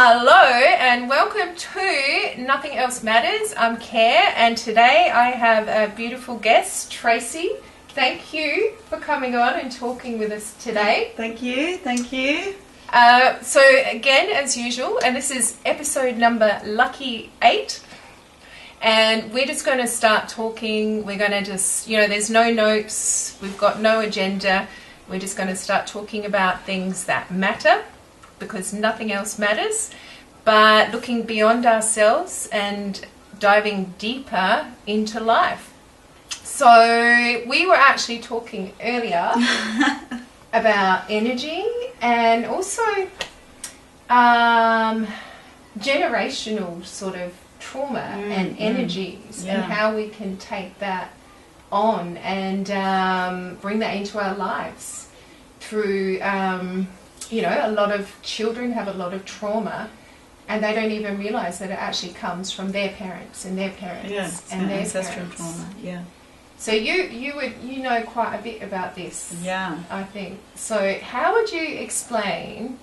Hello and welcome to Nothing Else Matters. I'm Care and today I have a beautiful guest, Tracey. Thank you for coming on and talking with us today. Thank you. So again, as usual, and this is episode number lucky 8. And we're just going to start talking. We're going to just, there's no notes. We've got no agenda. We're just going to start talking about things that matter because nothing else matters. But looking beyond ourselves and diving deeper into life. So we were actually talking earlier about energy and also generational sort of trauma and energies and how we can take that on and bring that into our lives through, a lot of children have a lot of trauma and they don't even realise that it actually comes from their parents and their parents and their ancestral parents. trauma. Yeah. So you know quite a bit about this. Yeah. I think. So how would you explain,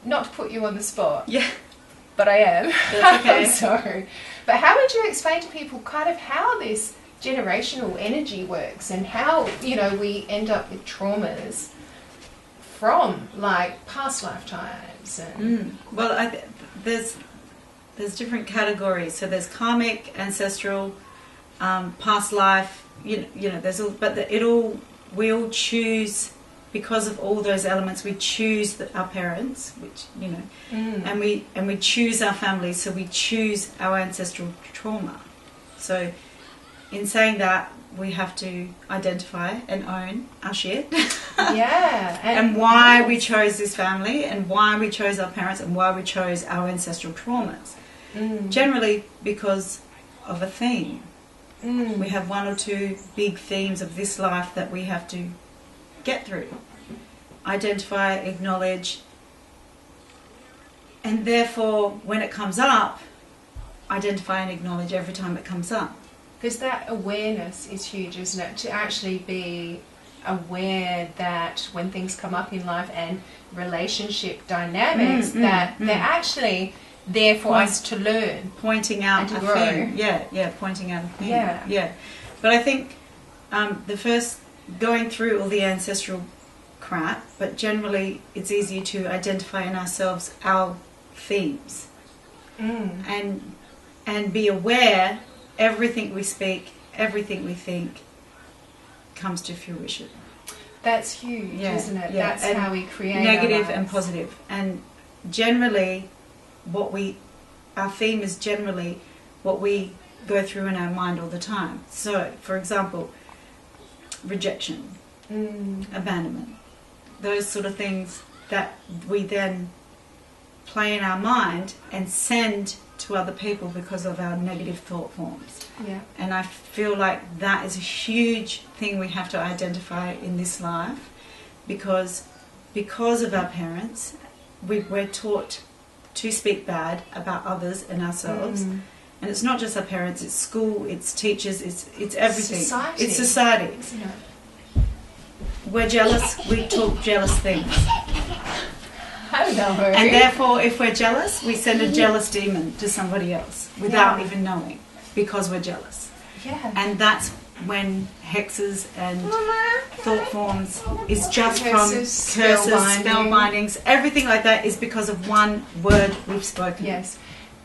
not to put you on the spot. Yeah. But I am. That's okay. I'm sorry. But how would you explain to people kind of how this generational energy works and how, we end up with traumas from like past lifetimes and Well, there's different categories. So there's karmic, ancestral, past life. There's all, but we all choose because of all those elements. We choose our parents, which and we choose our families. So we choose our ancestral trauma. So in saying that, we have to identify and own our shit. Yeah. And why we chose this family and why we chose our parents and why we chose our ancestral traumas. Generally because of a theme. We have one or two big themes of this life that we have to get through. Identify, acknowledge, and therefore when it comes up, identify and acknowledge every time it comes up. Because that awareness is huge, isn't it? To actually be aware that when things come up in life and relationship dynamics, that they're actually there for us to learn. Pointing out and to a grow. thing. Yeah, pointing out a thing. Yeah. But I think the first, going through all the ancestral crap, but generally it's easier to identify in ourselves our themes. And be aware everything we speak, everything we think comes to fruition. That's huge, isn't it? Yeah. That's and how we create negative our and lives. positive. And generally our theme is generally what we go through in our mind all the time. So, for example, rejection, abandonment, those sort of things that we then play in our mind and send to other people because of our negative thought forms. Yeah. And I feel like that is a huge thing we have to identify in this life because of our parents, we're taught to speak bad about others and ourselves. And it's not just our parents, it's school, it's teachers, it's everything. Society. It's society. Isn't it? We're jealous, we talk jealous things. I don't know. And therefore, if we're jealous, we send a jealous demon to somebody else without even knowing because we're jealous. Yeah. And that's when hexes and thought forms is just from curses, spell bindings, everything like that is because of one word we've spoken. Yes.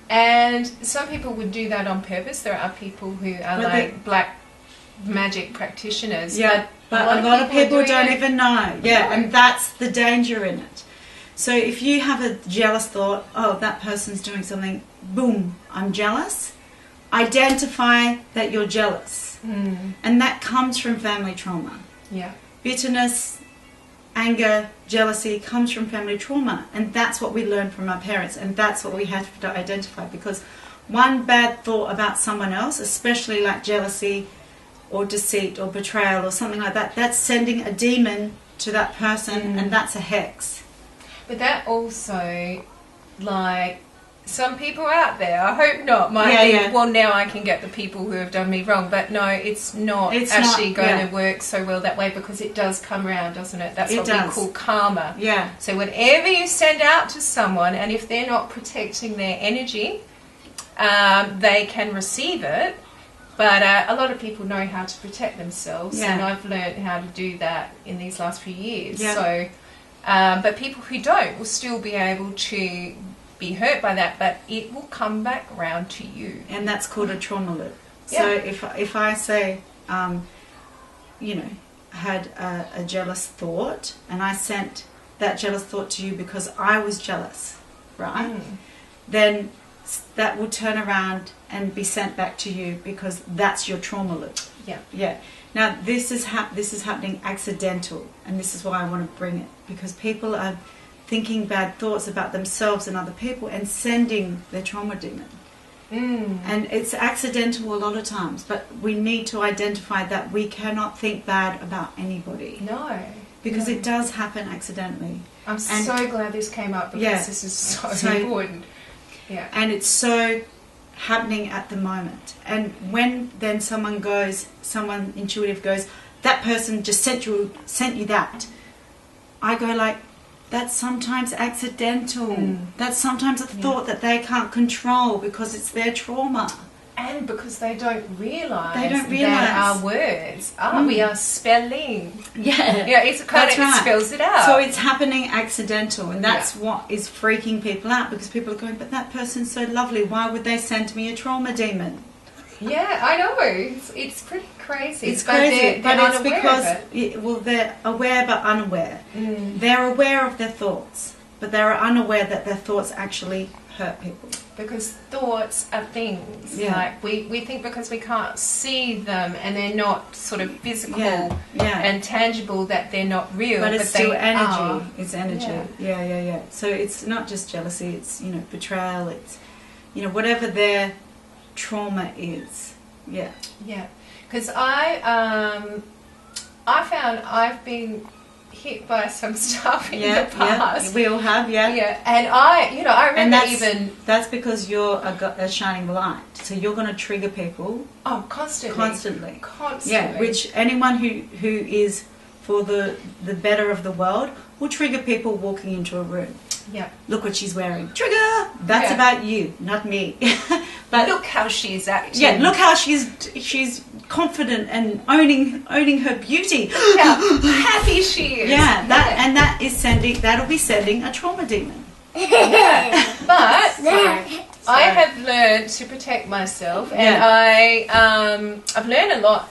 And some people would do that on purpose. There are people who are black magic practitioners. Yeah, but a lot of people don't even know. Yeah, and that's the danger in it. So if you have a jealous thought, oh, that person's doing something, boom, I'm jealous. Identify that you're jealous. And that comes from family trauma. Yeah. Bitterness, anger, jealousy comes from family trauma. And that's what we learn from our parents. And that's what we have to identify. Because one bad thought about someone else, especially like jealousy or deceit or betrayal or something like that, that's sending a demon to that person and that's a hex. But that also, like, some people out there, I hope not, might think, well, now I can get the people who have done me wrong. But no, it's not going to work so well that way, because it does come around, doesn't it? That's what we call karma. Yeah. So whatever you send out to someone, and if they're not protecting their energy, they can receive it. But a lot of people know how to protect themselves, and I've learned how to do that in these last few years. Yeah. So, but people who don't will still be able to be hurt by that, but it will come back around to you. And that's called a trauma loop. So if I say, had a jealous thought, and I sent that jealous thought to you because I was jealous, right? Then that will turn around and be sent back to you because that's your trauma loop. Yeah. Yeah. Now this is happening accidental, and this is why I want to bring it, because people are thinking bad thoughts about themselves and other people and sending their trauma demon. And it's accidental a lot of times, but we need to identify that we cannot think bad about anybody. No. Because it does happen accidentally. I'm so glad this came up, because this is so important. Yeah. And it's so happening at the moment. And when then someone intuitive goes, that person just sent you that, I go like, that's sometimes accidental. That's sometimes a thought that they can't control because it's their trauma. And because they don't realise that our words we are spelling. Yeah, it's kind of, it spells it out. So it's happening accidental, and that's what is freaking people out, because people are going, but that person's so lovely, why would they send me a trauma demon? Yeah, I know. It's pretty crazy. It's crazy, but it's because they're aware but unaware. They're aware of their thoughts, but they're unaware that their thoughts actually hurt people. Because thoughts are things. Like we think because we can't see them and they're not sort of physical and tangible, that they're not real. But it's still energy. It's energy. Yeah. So it's not just jealousy. It's betrayal. It's whatever their trauma is. Yeah. Because I found I've been hit by some stuff in the past. We all have. And I remember that's because you're a shining light, so you're going to trigger people constantly. Yeah, which anyone who is for the better of the world will trigger people walking into a room. Yeah. Look what she's wearing. Trigger! That's about you, not me. But look how she's acting. Yeah, look how she's confident and owning her beauty. Look how happy she is. Yeah, that'll be sending a trauma demon. But I have learned to protect myself, and I've learned a lot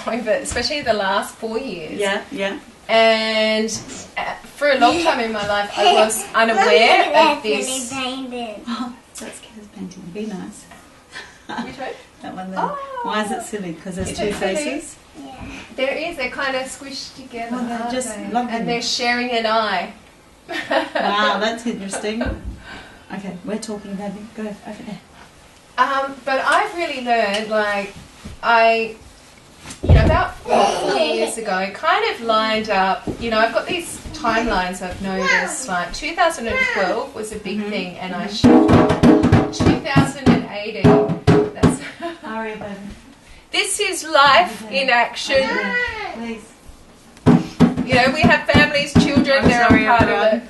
over, especially the last 4 years. Yeah. And for a long time in my life, I was unaware of this. Oh, that's Kayla's painting. Be nice. Which one? That one there. Oh. Why is it silly? Because there's two faces? Yeah. There is. They're kind of squished together. Well, they're just lovely. And they're sharing an eye. Wow, that's interesting. Okay, we're talking, baby. Go over there. But I've really learned, about 4 years ago, kind of lined up, I've got these timelines I've noticed, like 2012 was a big thing, and I showed 2018. That's Hurry, baby. This is life in action. Please. We have families, children, they're all part of it.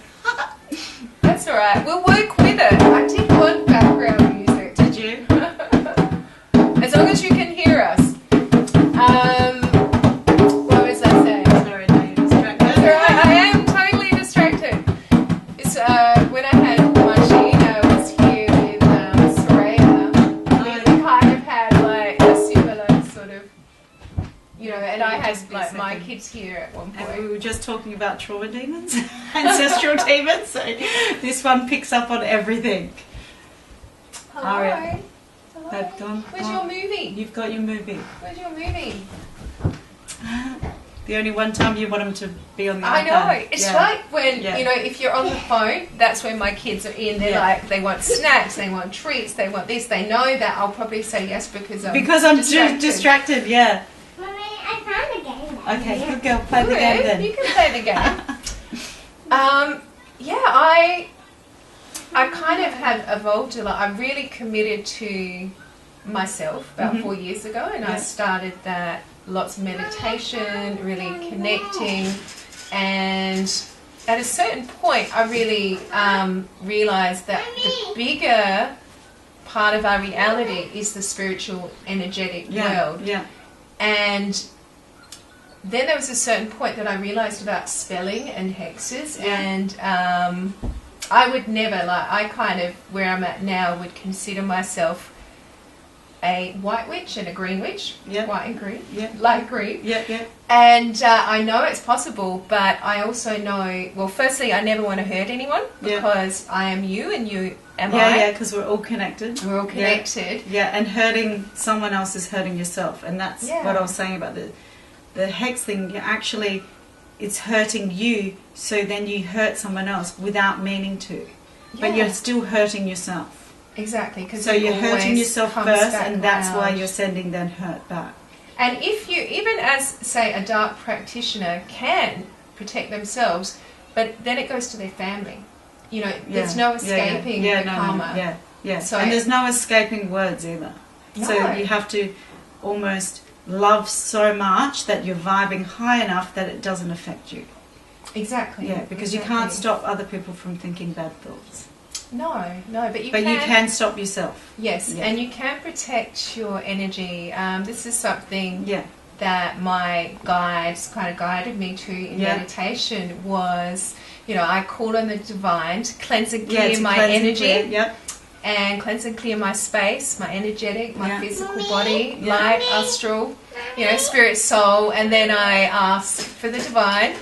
That's alright, we'll work with it. I did want background music. Did you? As long as you can hear us. What was I saying? Sorry, now you're distracted. That's alright, I am totally distracted. It's when I had Margina was here with Soraya, we kind of had a similar sort of, and I had my kids here at one point. And we were just talking about trauma demons, ancestral demons, so this one picks up on everything. Hello. Aria. Where's your movie? You've got your movie. Where's your movie? The only one time you want them to be on the iPad. I know. It's like when, if you're on the phone, that's when my kids are in. They're they want snacks, they want treats, they want this. They know that I'll probably say yes because I'm distracted, yeah. Mommy, I found a game. Okay, good girl. Play the game then. You can play the game. I kind of have evolved a lot. I really committed to myself about 4 years ago, and I started that, lots of meditation, really connecting, and at a certain point I really realized that the bigger part of our reality is the spiritual, energetic world. Yeah. And then there was a certain point that I realized about spelling and hexes, and I would never, I kind of, where I'm at now, would consider myself a white witch and a green witch. White and green. Light green. And I know it's possible, but I also know, well, firstly, I never want to hurt anyone, because I am you and you am I. Yeah, because we're all connected. We're all connected. And hurting someone else is hurting yourself, and that's what I was saying about the hex thing. You actually, it's hurting you, so then you hurt someone else without meaning to, but you're still hurting yourself. Exactly. So you're hurting yourself first, and that's why you're sending that hurt back. And if you, even as, say, a dark practitioner can protect themselves, but then it goes to their family. You know, there's no escaping the karma. So, and there's no escaping words either. No. So you have to almost love so much that you're vibing high enough that it doesn't affect you. Exactly. Yeah, because you can't stop other people from thinking bad thoughts. No, but you can stop yourself. Yes, and you can protect your energy. This is something that my guides kind of guided me to in meditation was, you know, I call on the divine to cleanse and clear my energy. And cleanse and clear my space, my energetic, my physical body, light, astral, you know, spirit, soul. And then I ask for the divine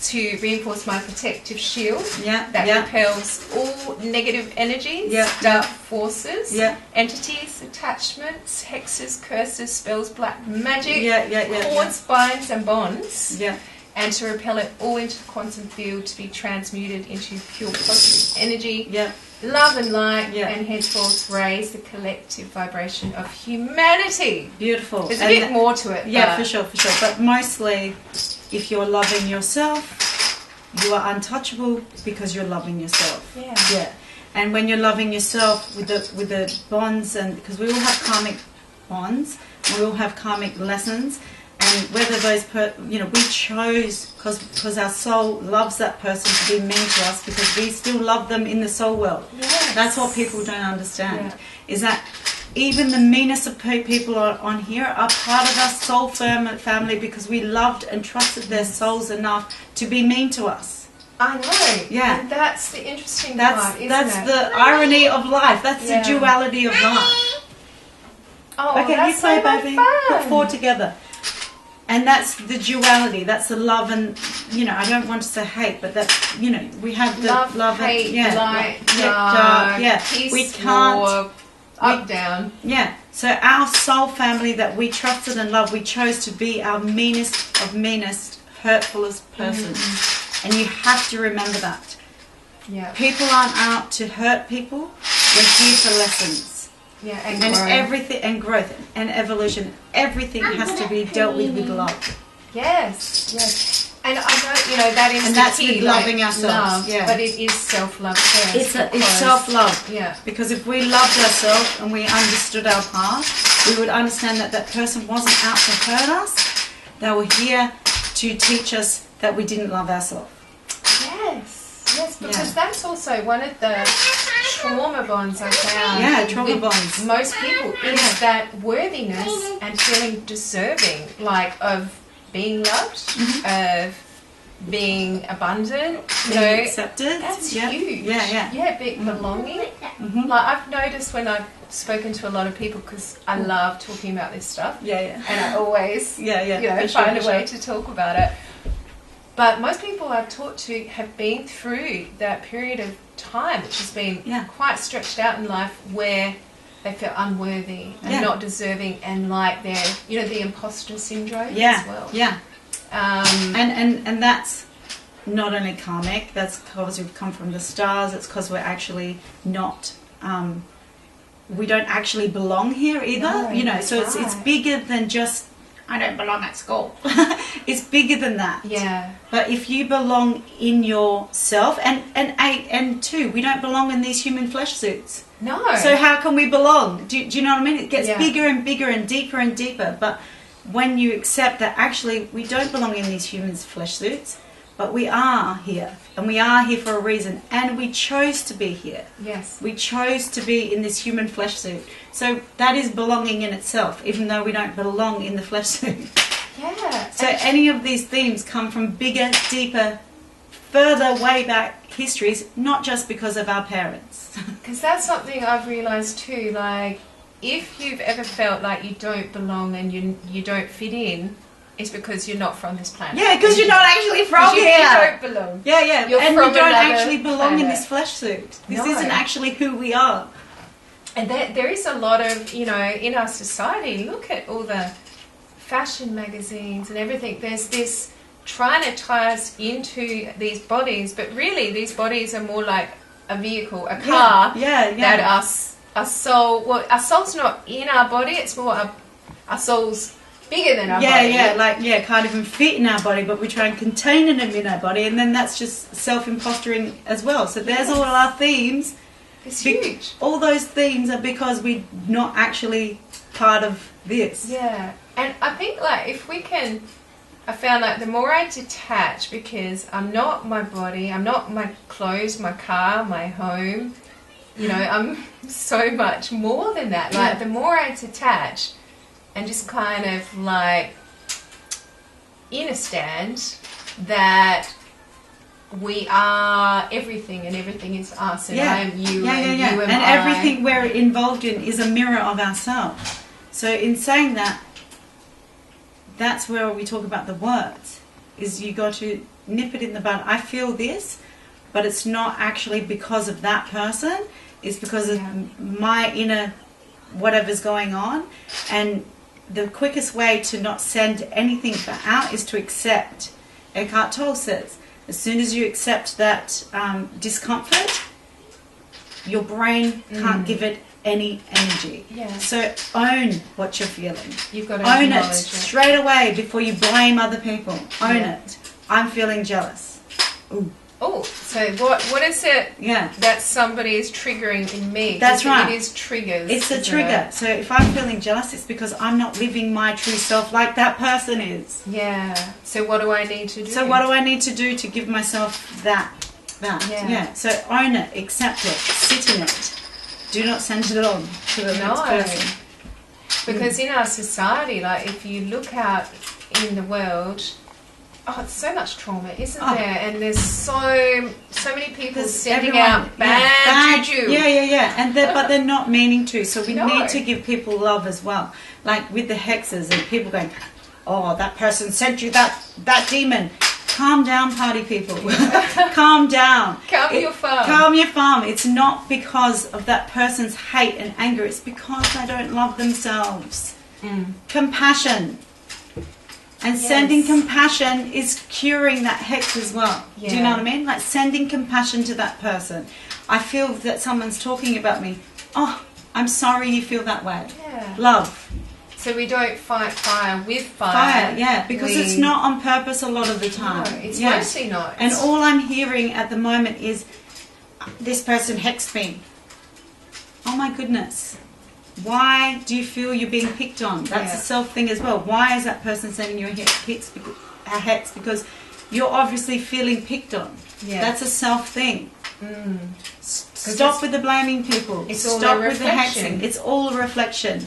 to reinforce my protective shield that repels all negative energies, dark forces, entities, attachments, hexes, curses, spells, black magic, cords, binds and bonds, and to repel it all into the quantum field to be transmuted into pure positive energy, love and light, and henceforth raise the collective vibration of humanity. Beautiful. There's a bit more to it. Yeah, for sure. But mostly, if you're loving yourself, you are untouchable because you're loving yourself. Yeah. And when you're loving yourself with the bonds, and because we all have karmic bonds, we all have karmic lessons, and whether those we chose because our soul loves that person to be mean to us because we still love them in the soul world. That's what people don't understand. Is that even the meanest of people on here are part of our soul family because we loved and trusted their souls enough to be mean to us. I know. Yeah. And that's the interesting part, isn't that's it? the irony of life. That's the duality of life. Oh, okay, that's you play, so baby. Fun. Put four together. And that's the duality. That's the love and, I don't want to say hate, but that's, we have the love hate, and, light, dark, peace, we can't, war, up, down. Yeah. So our soul family that we trusted and loved, we chose to be our meanest of meanest, hurtfulest person. And you have to remember that. Yeah. People aren't out to hurt people. We're here for lessons. Yeah, and everything, and growth and evolution. Everything has to be dealt with love. Yes. And I know, that is and the that's key, with loving ourselves. Love, but it is self-love first. It's self-love. Yeah. Because if we loved ourselves and we understood our past, we would understand that that person wasn't out to hurt us. They were here to teach us that we didn't love ourselves. Yes, because that's also one of the trauma bonds I found. Yeah, trauma bonds. Most people is that worthiness and feeling deserving, of being loved, of being abundant, being accepted. That's huge. Yeah, big belonging. I've noticed when I've spoken to a lot of people, because I love talking about this stuff. And I always, find a way to talk about it. But most people I've talked to have been through that period of time, which has been quite stretched out in life, where they feel unworthy and not deserving, and they're, the imposter syndrome as well. And that's not only karmic. That's because we've come from the stars. It's because we're actually not. We don't actually belong here either. No, so it's bigger than just I don't belong at school. It's bigger than that. Yeah. But if you belong in yourself, and two, we don't belong in these human flesh suits. No. So how can we belong? Do you know what I mean? It gets Yeah. bigger and bigger and deeper. But when you accept that actually we don't belong in these human flesh suits, but we are here. And we are here for a reason. And we chose to be here. Yes. We chose to be in this human flesh suit. So that is belonging in itself, even though we don't belong in the flesh suit. Yeah. So any of these themes come from bigger, deeper, further way back histories, not just because of our parents. Because that's something I've realised too. Like, if you've ever felt like you don't belong and you don't fit in, it's because you're not from this planet. Yeah, because you're not actually from you, here. You don't belong. Yeah. You're and from we don't another actually belong in planet. this flesh suit. This No. isn't actually who we are. And there is a lot of, in our society, look at all the fashion magazines and everything. There's this trying to tie us into these bodies, but really these bodies are more like a vehicle, a car. Yeah. That our soul's not in our body, it's more our soul's bigger than our body. Can't even fit in our body, but we try and contain them in our body, and then that's just self-impostering as well. So there's all our themes. It's huge. All those themes are because we're not actually part of this. Yeah. And I think, like, I found, like, the more I detach, because I'm not my body, I'm not my clothes, my car, my home, I'm so much more than that. Like, the more I detach and just kind of, like, understand that we are everything and everything is us and I am you and you am and I. everything we're involved in is a mirror of ourselves. So in saying that, that's where we talk about the words, is you got to nip it in the bud. I feel this, but it's not actually because of that person, it's because of my inner whatever's going on. And the quickest way to not send anything out is to accept. Eckhart Tolle says, as soon as you accept that discomfort, your brain can't give it any energy. Yeah. So own what you're feeling. You've got to own it acknowledge straight away before you blame other people. Own it. I'm feeling jealous. Ooh. Oh, so what is it that somebody is triggering in me? That's right. It is triggers. It's a trigger. So if I'm feeling jealous, it's because I'm not living my true self like that person is. Yeah. So what do I need to do? So what do I need to do to give myself that? Yeah. So own it, accept it, sit in it. Do not send it on to the next person. Because in our society, like, if you look out in the world, it's so much trauma, isn't there? And there's so many people sending out bad juju. Yeah. But they're not meaning to. So we need to give people love as well. Like with the hexes and people going, oh, that person sent you that demon. Calm down, party people. Calm down. Calm your farm. Calm your farm. It's not because of that person's hate and anger. It's because they don't love themselves. Compassion. And sending compassion is curing that hex as well. Yeah. Do you know what I mean? Like sending compassion to that person. I feel that someone's talking about me. Oh, I'm sorry you feel that way. Yeah. Love. So we don't fight fire with fire. Because it's not on purpose a lot of the time. No, it's mostly not. And all I'm hearing at the moment is, this person hexed me. Oh my goodness. Why do you feel you're being picked on? That's a self thing as well. Why is that person sending you a hex? Because you're obviously feeling picked on. Yeah. That's a self thing. Stop with the blaming people. Stop with the hexing. It's all a reflection.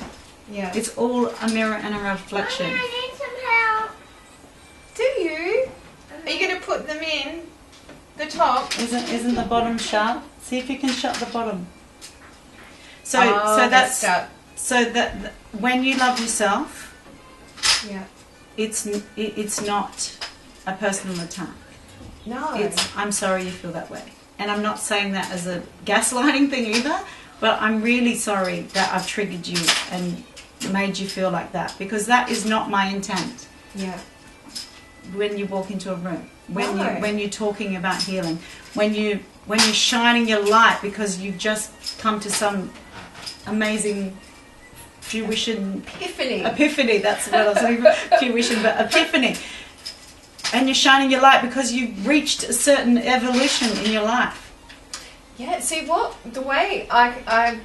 Yeah. It's all a mirror and a reflection. Mommy, I need some help. Do you? Are you going to put them in the top? Isn't the bottom sharp? See if you can shut the bottom. So that when you love yourself, it's not a personal attack. No. It's I'm sorry you feel that way. And I'm not saying that as a gaslighting thing either, but I'm really sorry that I've triggered you and made you feel like that, because that is not my intent. Yeah. When you walk into a room, when you're talking about healing, when you're shining your light because you've just come to some amazing fruition. Epiphany. That's what I was saying. Fruition, but epiphany. And you're shining your light because you've reached a certain evolution in your life. Yeah, see the way I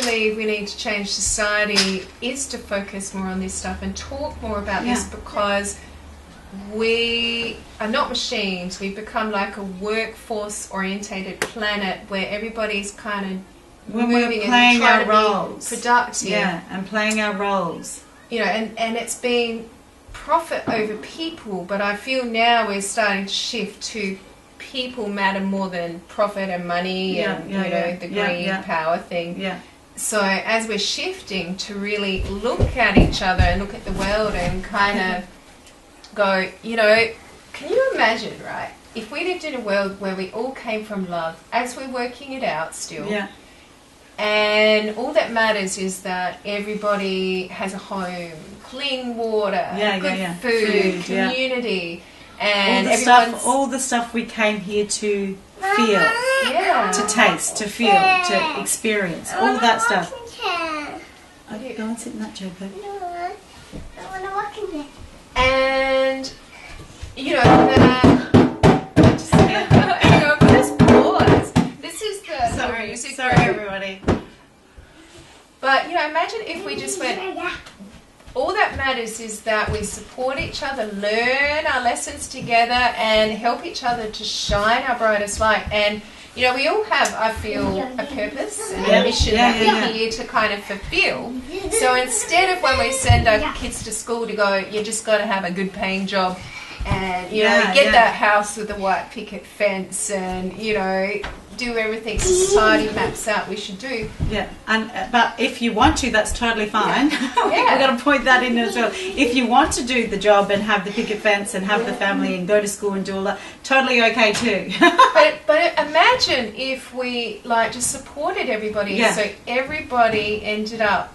believe we need to change society is to focus more on this stuff and talk more about this, because we are not machines. We've become like a workforce orientated planet where everybody's kind of When moving we're playing and trying our to roles. be productive. Yeah, and playing our roles. You know, and it's been profit over people, but I feel now we're starting to shift to people matter more than profit and money the greed power thing. Yeah. So as we're shifting to really look at each other and look at the world and kind of go, can you imagine, right, if we lived in a world where we all came from love, as we're working it out still, and all that matters is that everybody has a home, clean water, good food, community, and all the stuff we came here to feel, to taste, to feel, to experience, all that stuff. Okay, go and sit in that chair, babe. No, I want to walk in there. And just pause. This is the music. Sorry, everybody. But imagine if we just went. All that matters is that we support each other, learn our lessons together, and help each other to shine our brightest light. And we all have, I feel, a purpose and a mission that we're here to kind of fulfill. So instead of when we send our kids to school to go, you just got to have a good paying job and, get that house with the white picket fence and, do everything society maps out we should do. Yeah, but if you want to, that's totally fine. We've got to point that in as well. If you want to do the job and have the picket fence and have the family and go to school and do all that, totally okay too. but imagine if we just supported everybody, so everybody ended up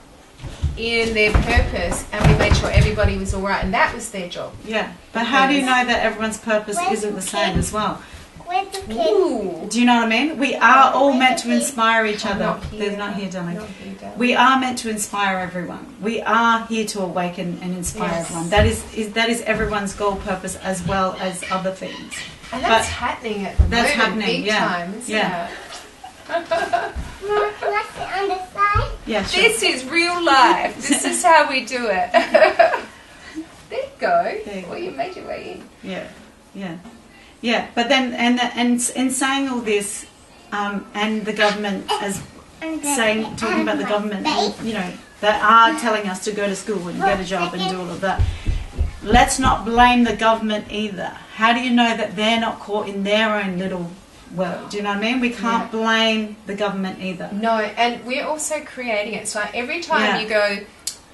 in their purpose and we made sure everybody was all right and that was their job. Yeah, but how do you know that everyone's purpose isn't the same as well? Ooh. Do you know what I mean? We are all meant to inspire each other. They're not here, darling. We are meant to inspire everyone. We are here to awaken and inspire everyone. That is everyone's goal, purpose, as well as other things. And that's happening at the moment, big time, isn't it? Mom, can I sit on the side? Yeah, sure. This is real life. This is how we do it. There you go. Well, you made your way in. Yeah, but then and in saying all this, and the government talking about the government, that are telling us to go to school and get a job and do all of that. Let's not blame the government either. How do you know that they're not caught in their own little world? Do you know what I mean? We can't blame the government either. No, and we're also creating it. So every time you go,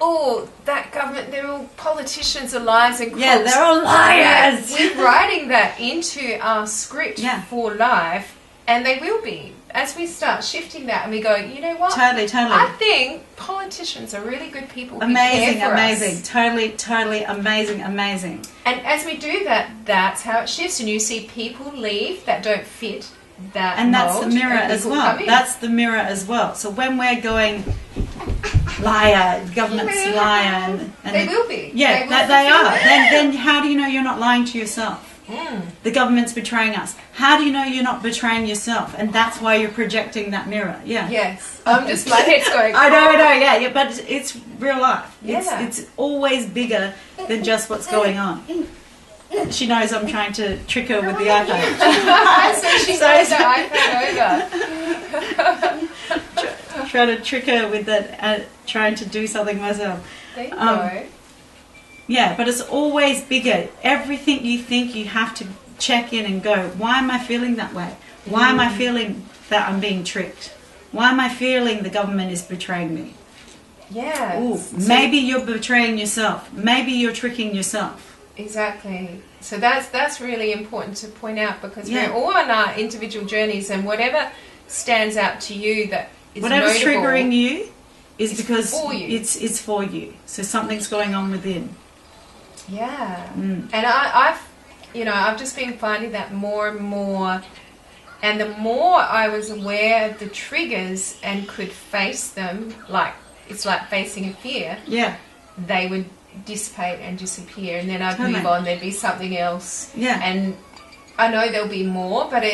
oh, that government, they're all politicians are liars and crooks. Yeah, they're all liars. We're writing that into our script for life, and they will be. As we start shifting that and we go, you know what? Totally. I think politicians are really good people who amazing. care for us. Totally amazing. And as we do that, that's how it shifts. And you see people leave that don't fit that and that's mold, the mirror as well. That's the mirror as well. So when we're going liar, government's liar, and they will be. Yeah, they are. Then how do you know you're not lying to yourself? The government's betraying us. How do you know you're not betraying yourself? And that's why you're projecting that mirror. Yeah. Yes. I'm just, my head's going. I know. Yeah. But it's real life. Yeah. It's always bigger than just what's going on. She knows I'm trying to trick her with the iPad. So she knows the iPad over. Trying to trick her with that, trying to do something myself. There you go. Yeah, but it's always bigger. Everything you think, you have to check in and go, why am I feeling that way? Why am I feeling that I'm being tricked? Why am I feeling the government is betraying me? Yeah. Ooh, maybe you're betraying yourself. Maybe you're tricking yourself. Exactly. So that's really important to point out, because we're all on our individual journeys, and whatever stands out to you that is whatever's notable, triggering you is because for you. It's for you. So something's going on within. Yeah. And I've just been finding that more and more, and the more I was aware of the triggers and could face them, like it's like facing a fear, Yeah. they would dissipate and disappear, and then I'd Totally. move on. There'd be something else. Yeah. And I know there'll be more, but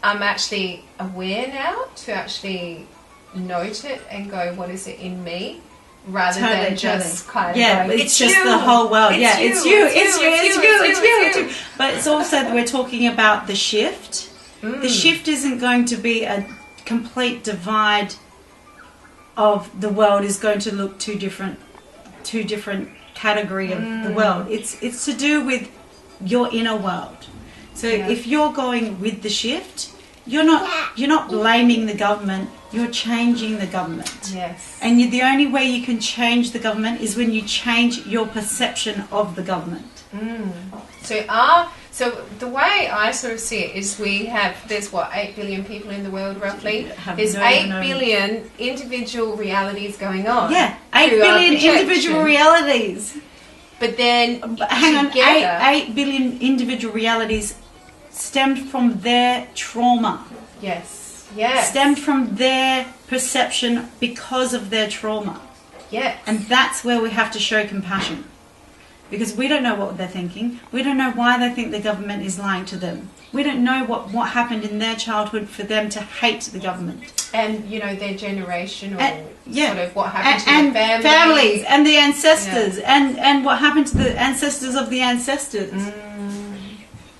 I'm actually aware now to actually note it and go, what is it in me? Rather than just kind of going, it's just the whole world. It's you. But it's also that we're talking about the shift. The shift isn't going to be a complete divide of the world is going to look two different category of the world. It's to do with your inner world. So if you're going with the shift, you're not blaming the government, you're changing the government. Yes. And the only way you can change the government is when you change your perception of the government. So the way I sort of see it is there's 8 billion people in the world roughly. There's 8 billion individual realities going on. Yeah, 8 billion individual realities. But then, hang on, 8 billion individual realities stemmed from their trauma. Yes. Stemmed from their perception because of their trauma. Yes. And that's where we have to show compassion. Because we don't know what they're thinking. We don't know why they think the government is lying to them. We don't know what happened in their childhood for them to hate the government. And, their generational sort of what happened to and their families and the ancestors and what happened to the ancestors of the ancestors.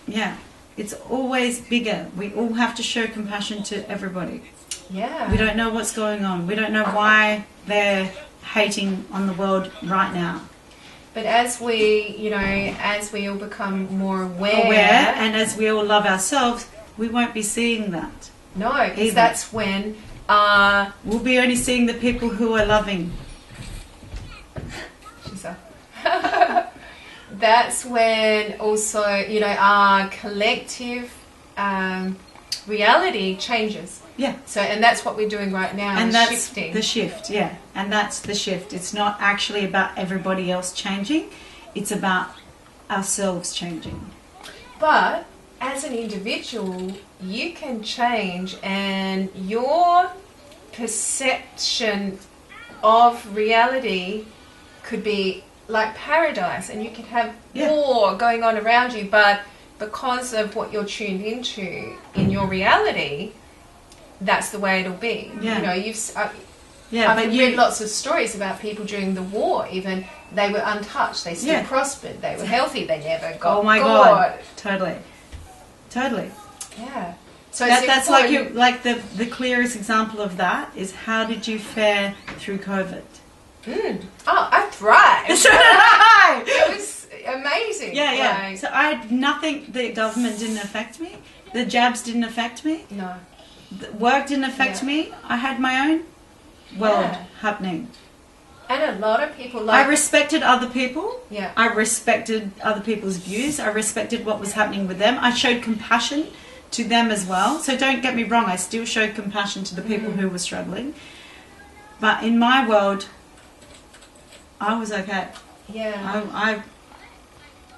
Yeah. It's always bigger. We all have to show compassion to everybody. Yeah. We don't know what's going on. We don't know why they're hating on the world right now. But as we all become more aware And as we all love ourselves, we won't be seeing that. No, because that's when we'll be only seeing the people who are loving. That's when also, our collective reality changes. Yeah. So, and that's what we're doing right now. And that's shifting. the shift, yeah. And that's the shift. It's not actually about everybody else changing. It's about ourselves changing. But as an individual, you can change, and your perception of reality could be like paradise, and you could have war going on around you, but because of what you're tuned into in your reality, that's the way it'll be. I've read lots of stories about people during the war. Even they were untouched, they still prospered, they were healthy, they never got. Oh my God! Totally. Yeah. So that's like the clearest example of that is how did you fare through COVID? Oh, I thrived. So did I. It was amazing. Yeah. So I had nothing. The government didn't affect me. The jabs didn't affect me. No. The work didn't affect me. I had my own world happening. And a lot of people I respected other people. Yeah. I respected other people's views. I respected what was happening with them. I showed compassion to them as well. So don't get me wrong. I still showed compassion to the people who were struggling. But in my world, I was okay. Yeah.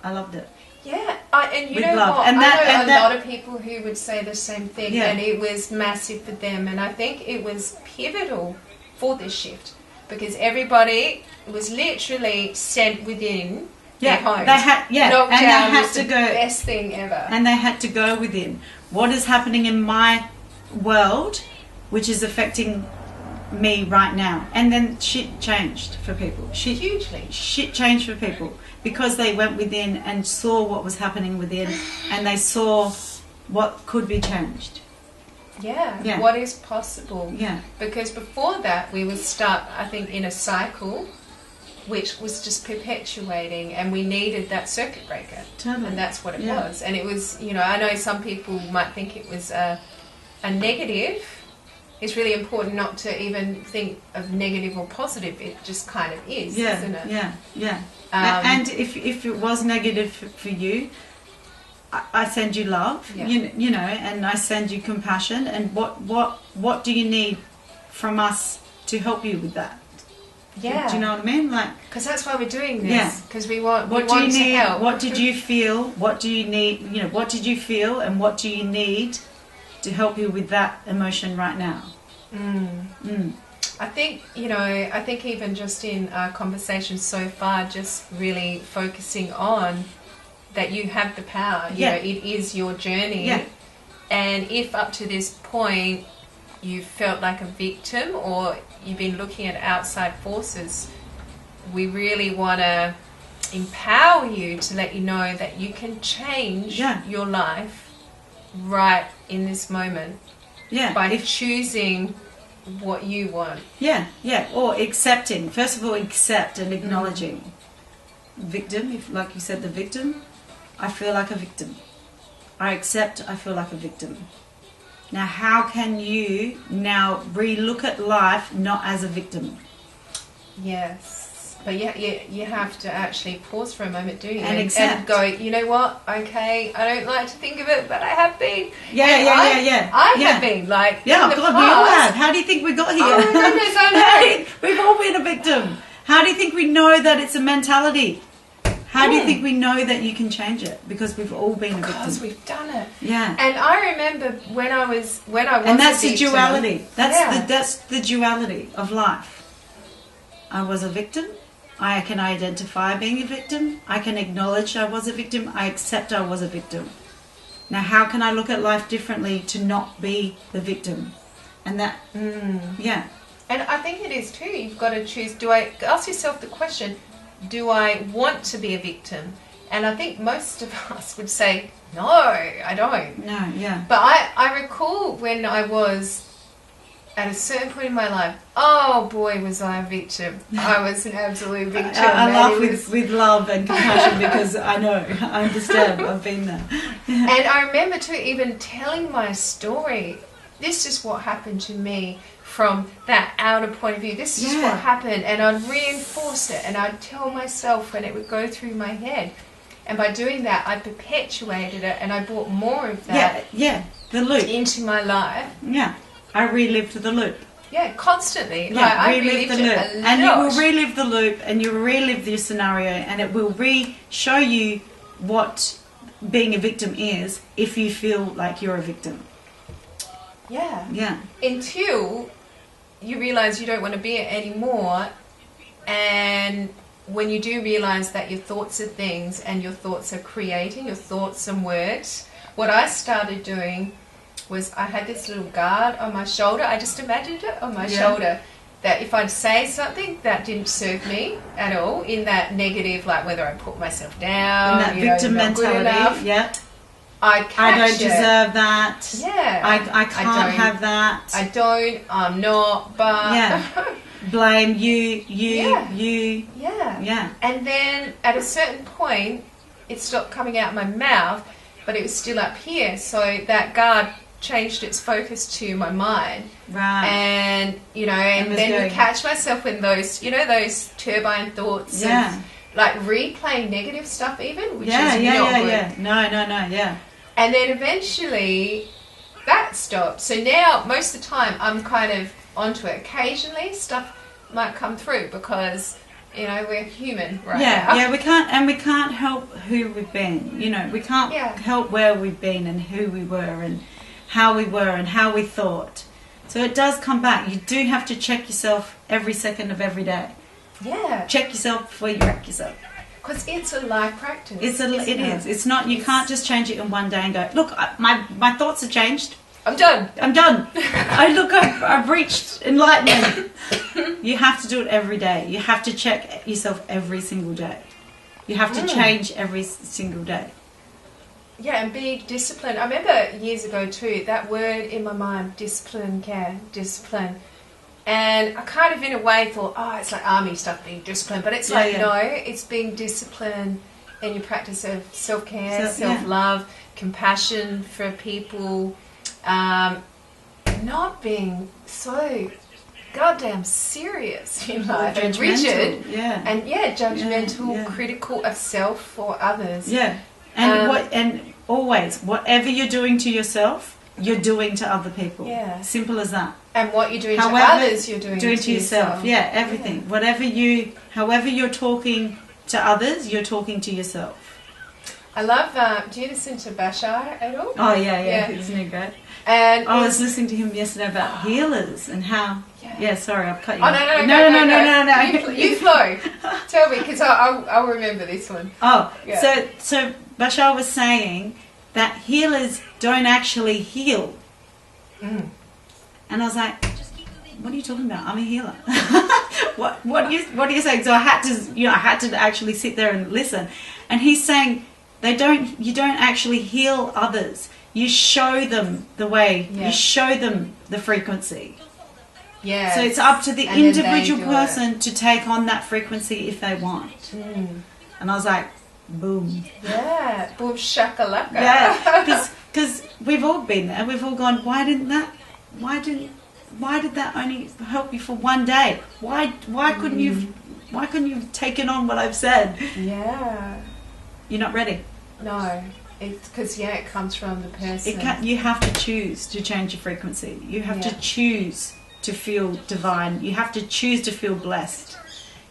I loved it. Yeah, and you With know love. what? And I know a lot of people who would say the same thing, and it was massive for them. And I think it was pivotal for this shift because everybody was literally sent within their homes. They had, Lockdown and they had was to the go. Best thing ever. And they had to go within. What is happening in my world, which is affecting me right now? And then shit changed for people. Hugely. Shit changed for people because they went within and saw what was happening within, and they saw what could be changed. Yeah. What is possible. Yeah. Because before that, we would start, I think, in a cycle which was just perpetuating, and we needed that circuit breaker. Totally. And that's what it was. And it was, I know some people might think it was a negative. It's really important not to even think of negative or positive. It just kind of is, isn't it? Yeah. And if it was negative for you, I send you love, and I send you compassion. And what do you need from us to help you with that? Yeah. Do you know what I mean? Because that's why we're doing this. Because we want to help. What did you feel? What do you need? What did you feel, and what do you need to help you with that emotion right now? I think, I think even just in our conversation so far, just really focusing on that you have the power. You know, it is your journey. Yeah. And if up to this point you felt like a victim or you've been looking at outside forces, we really want to empower you to let you know that you can change your life right in this moment by choosing what you want. Or accepting. First of all, accept and acknowledging. Victim, if like you said, the victim, I feel like a victim. I accept I feel like a victim. Now how can you now re-look at life not as a victim? Yes. But you have to actually pause for a moment, do you? And accept. And go, you know what? Okay, I don't like to think of it, but I have been. I have been. Like, yeah, in the God, past, we all have. How do you think we got here? Oh my goodness, I know. We've all been a victim. How do you think we know that it's a mentality? How do you think we know that you can change it? Because we've all been a victim. Because we've done it. Yeah. And I remember when I was and that's a the victim, duality. That's the duality of life. I was a victim. I can identify being a victim. I can acknowledge I was a victim. I accept I was a victim. Now, how can I look at life differently to not be the victim? And that, And I think it is too. You've got to choose. Ask yourself the question, do I want to be a victim? And I think most of us would say, no, I don't. No, yeah. But I recall when I was at a certain point in my life, oh boy, was I a victim. I was an absolute victim. I laugh with love and compassion because I know, I understand, I've been there. And I remember too, even telling my story. This is what happened to me from that outer point of view. This is what happened. And I'd reinforce it and I'd tell myself when it would go through my head. And by doing that, I perpetuated it and I brought more of that the loop into my life. Yeah. I relived the loop. Yeah, constantly. Yeah, I relived the loop. it a lot. And you will relive the loop and you will relive the scenario and it will show you what being a victim is if you feel like you're a victim. Yeah. Yeah. Until you realise you don't want to be it anymore, and when you do realise that your thoughts are things and your thoughts are creating, your thoughts and words, what I started doing was I had this little guard on my shoulder. I just imagined it on my shoulder, that if I'd say something that didn't serve me at all, in that negative, like whether I put myself down, in that victim mentality, I don't deserve that. Yeah. I can't have that. I don't. I'm not. But blame you. Yeah. Yeah. And then at a certain point, it stopped coming out my mouth, but it was still up here. So that guard changed its focus to my mind. Right. And and then would catch myself in those, those turbine thoughts. Yeah. Of, like replaying negative stuff even, which is not good. No, yeah. And then eventually that stopped. So now most of the time I'm kind of onto it. Occasionally stuff might come through because, we're human now. Yeah, we can't help who we've been. We can't help where we've been and who we were and how we thought. So it does come back. You do have to check yourself every second of every day. Yeah. Check yourself before you wreck yourself. Because it's a life practice. It is. It's not. You can't just change it in one day and go, look, my thoughts have changed. I'm done. I've reached enlightenment. You have to do it every day. You have to check yourself every single day. You have to change every single day. Yeah, and be disciplined. I remember years ago too, that word in my mind, discipline. And I kind of in a way thought, it's like army stuff, being disciplined. But it's no, it's being disciplined in your practice of self-care, self-love, compassion for people, not being so goddamn serious in life and rigid. And judgmental, critical of self or others. Yeah. And always, whatever you're doing to yourself, you're doing to other people. Yeah. Simple as that. And what you're doing to others, you're doing to yourself. Yeah, everything. Yeah. However you're talking to others, you're talking to yourself. I love, do you listen to Bashar at all? Oh, yeah. Isn't he great? And I was listening to him yesterday about healers and how. Yeah, sorry, I've cut you. Oh, off. no. You flow. Tell me, because I'll remember this one. Oh, Yeah. so Bashar was saying that healers don't actually heal. Mm. And I was like, what are you talking about? I'm a healer. what are you saying? So I had to actually sit there and listen. And he's saying you don't actually heal others. You show them the way. Yeah. You show them the frequency. Yeah. So it's up to the And then individual they do person to take on that frequency if they want. Mm. And I was like, boom. Yeah. Boom shakalaka. Yeah, because we've all been there. We've all gone, why did that only help you for one day? Why couldn't you have taken on what I've said? Yeah. You're not ready. No. It's because, it comes from the person. You have to choose to change your frequency. You have to choose to feel divine. You have to choose to feel blessed.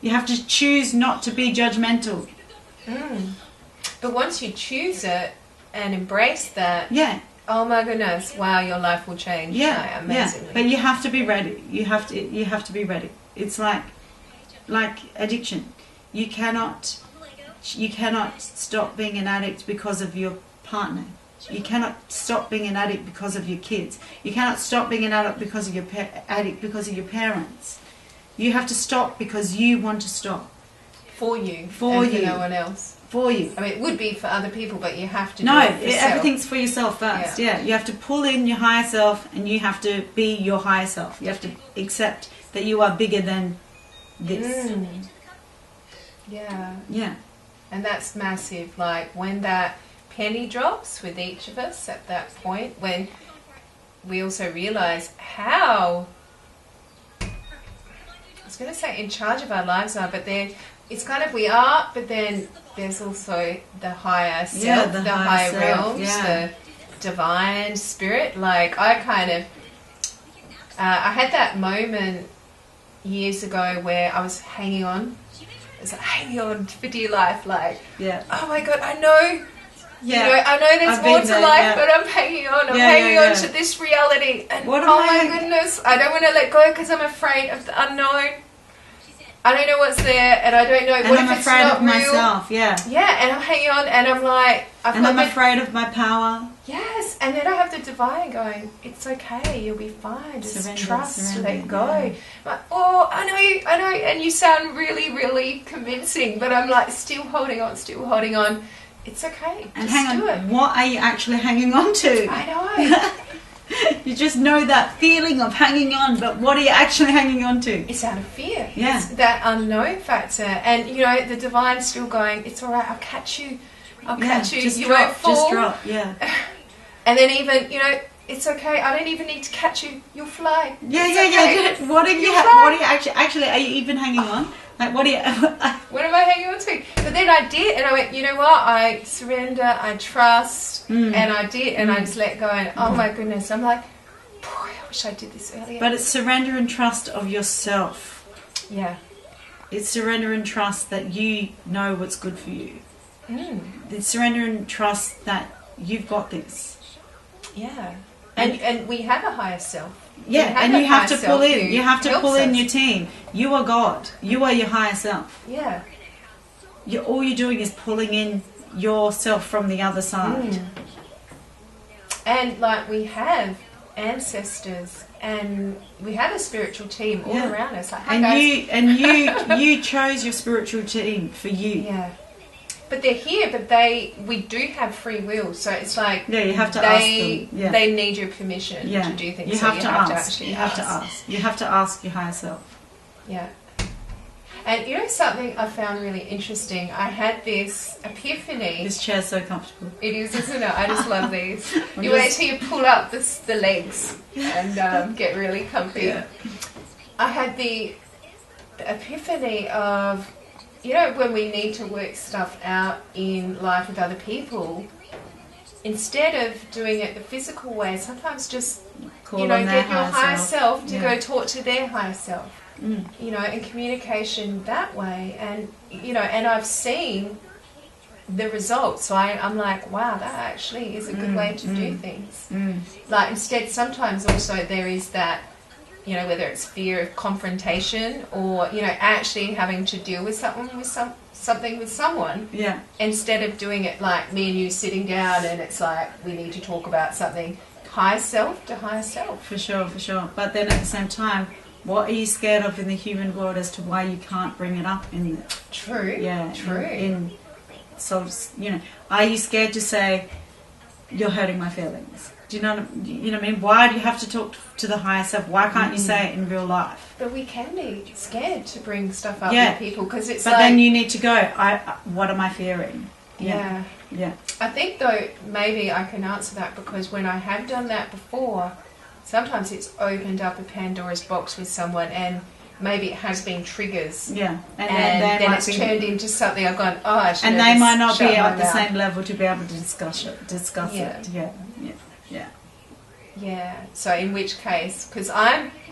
You have to choose not to be judgmental. Mm. But once you choose it and embrace that, oh my goodness, wow, your life will change. Amazingly. But you have to be ready. You have to be ready. It's like addiction. You cannot stop being an addict because of your partner. You cannot stop being an addict because of your kids. You cannot stop being an addict because of your parents. You have to stop because you want to stop. For you. For and you. For no one else. For you. I mean, it would be for other people, but you have to do No, it for yourself. everything's for yourself first. Yeah. You have to pull in your higher self, and you have to be your higher self. You have to accept that you are bigger than this. Mm. Yeah. Yeah. And that's massive. Like when that penny drops with each of us at that point, when we also realise how, I was going to say in charge of our lives are, but then it's kind of we are, but then there's also the higher self, the higher realms, the divine spirit. Like I kind of, I had that moment years ago where I was hanging on. It's like hanging on for dear life, like, oh my God, I know, I know there's more to life, but I'm hanging on. I'm hanging on to this reality, and goodness, I don't want to let go because I'm afraid of the unknown. I don't know what's there, and I don't know what if it's not real. I'm afraid of myself. Yeah, and I'm hanging on, and I'm like, I'm afraid of my power. Yes, and then I have the divine going, it's okay, you'll be fine, just trust, let go. I'm like, oh, I know, and you sound really, really convincing, but I'm like, still holding on. It's okay, and just do it. What are you actually hanging on to? I know. You just know that feeling of hanging on, but what are you actually hanging on to? It's out of fear. Yeah. It's that unknown factor, and the divine's still going, it's all right, I'll catch you. You won't fall. Just drop, And then even, it's okay. I don't even need to catch you. You'll fly. Yeah. What are you actually? Are you even hanging on? Like, what are you? What am I hanging on to? But then I did, and I went, you know what? I surrender. I trust, and I did, and I just let go. And oh my goodness, I'm like, boy, I wish I did this earlier. But it's surrender and trust of yourself. Yeah. It's surrender and trust that you know what's good for you. It's surrender and trust that you've got this. Yeah. And we have a higher self. Yeah, and you have to pull in. You have to pull in your team. You are God. You are your higher self. Yeah. All you're doing is pulling in yourself from the other side. And like we have ancestors, and we have a spiritual team all around us. Like, you chose your spiritual team for you. Yeah. But they're here, but we do have free will, so it's like you have to ask them. Yeah. They need your permission to do things. You have to ask. You have to ask your higher self. Yeah. And something I found really interesting? I had this epiphany. This chair's so comfortable. It is, isn't it? I just love these. You wait till you pull up the legs and get really comfy. Yeah. I had the epiphany of, when we need to work stuff out in life with other people, instead of doing it the physical way, sometimes just, get your higher self to go talk to their higher self, and communication that way. And, and I've seen the results. So I'm like, wow, that actually is a good way to do things. Like instead, sometimes also there is that, you know, whether it's fear of confrontation or, you know, actually having to deal with something with someone. Yeah. Instead of doing it like me and you sitting down and it's like we need to talk about something. Higher self to higher self. For sure. But then at the same time, what are you scared of in the human world as to why you can't bring it up in the... True. Yeah. True. So, you know, are you scared to say, you're hurting my feelings? Do you know what I mean? Why do you have to talk to the higher self? Why can't you say it in real life? But we can be scared to bring stuff up Yeah. with people because it's But like... then you need to go, what am I fearing? Yeah. I think though maybe I can answer that because when I have done that before, sometimes it's opened up a Pandora's box with someone and maybe it has been triggers. Yeah. And then it's turned into something I've gone, oh, I should and have they just might not be shut my at the mouth. same level to be able to discuss Yeah. it. Yeah. Yeah. So in which case, because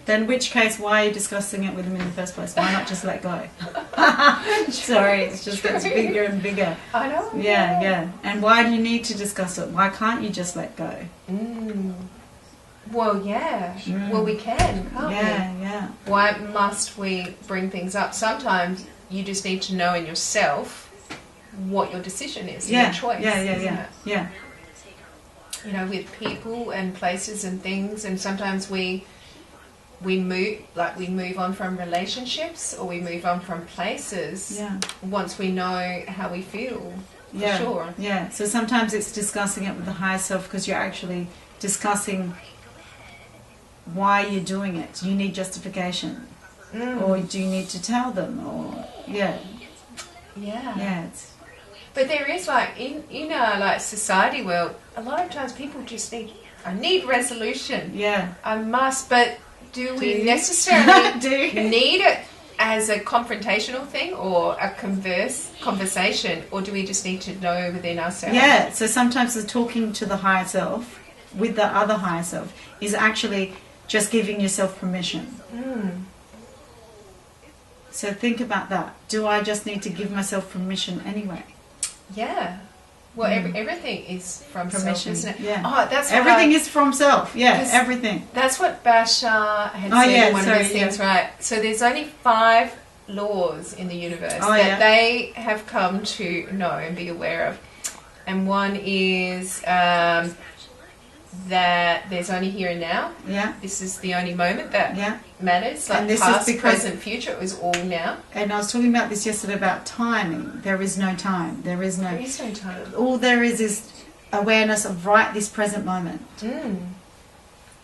Then in which case, why are you discussing it with them in the first place? Why not just let go? Sorry, it just gets bigger and bigger. I know. Yeah. And why do you need to discuss it? Why can't you just let go? Well, yeah. Well, we can, can't we? Yeah. Why must we bring things up? Sometimes you just need to know in yourself what your decision is, your choice. Yeah. You know, with people and places and things, and sometimes we move on from relationships or we move on from places once we know how we feel. For sure. Yeah. So sometimes it's discussing it with the higher self because you're actually discussing why you're doing it. Do you need justification? Or do you need to tell them? Or yeah. But there is like in our like society world, a lot of times people just need resolution. Yeah. I must, but do we necessarily need it as a confrontational thing or a conversation, or do we just need to know within ourselves? Yeah, so sometimes the talking to the higher self with the other higher self is actually just giving yourself permission. So think about that. Do I just need to give myself permission anyway? Yeah. Well, everything is from Permission, self, isn't it? yeah. Oh, that's what Everything is from self. Yeah, everything. That's what Bashar had said in one of his things, right? So there's only 5 laws in the universe that they have come to know and be aware of. And one is that there's only here and now. Yeah. This is the only moment that matters. Like And this past, is because- present, future, it was all now. And I was talking about this yesterday about timing. There is no time. There is no time. All there is awareness of right this present moment. And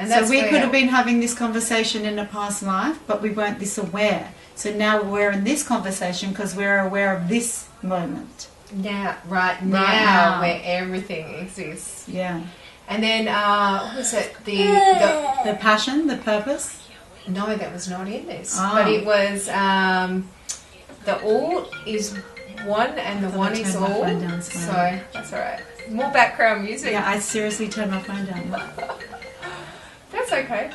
So we could have been having this conversation in a past life, but we weren't this aware. So now we're in this conversation because we're aware of this moment. Right now, where everything exists. Yeah. And then, what was it? The passion, the purpose? No, that was not in this. Oh. But it was the all is one and the one is turned my all. phone down, sorry. So that's all right. More background music. Yeah, I seriously turned my phone down. That's okay.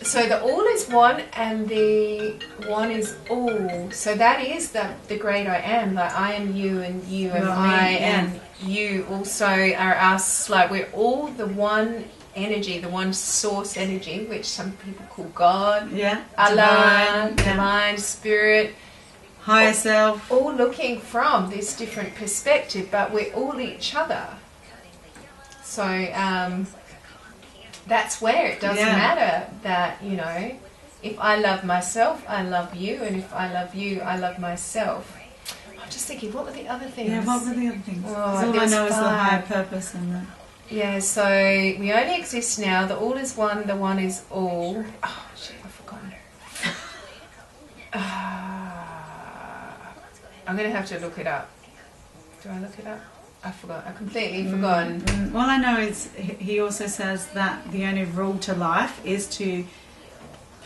So the all is one and the one is all. So that is the great I am. Like I am you and you and I and you also are us. Like we're all the one energy, the one source energy, which some people call God, Allah, divine, spirit, higher self. All looking from this different perspective, but we're all each other. So that's where it doesn't matter that, you know, if I love myself, I love you, and if I love you, I love myself. I'm just thinking, what were the other things? Yeah, what were the other things? Oh, all I know is the higher purpose and the... Yeah, so we only exist now. The all is one, the one is all. Oh, shit, I've forgotten. I'm going to have to look it up. Do I look it up? I forgot. I completely forgotten. All I know is he also says that the only rule to life is to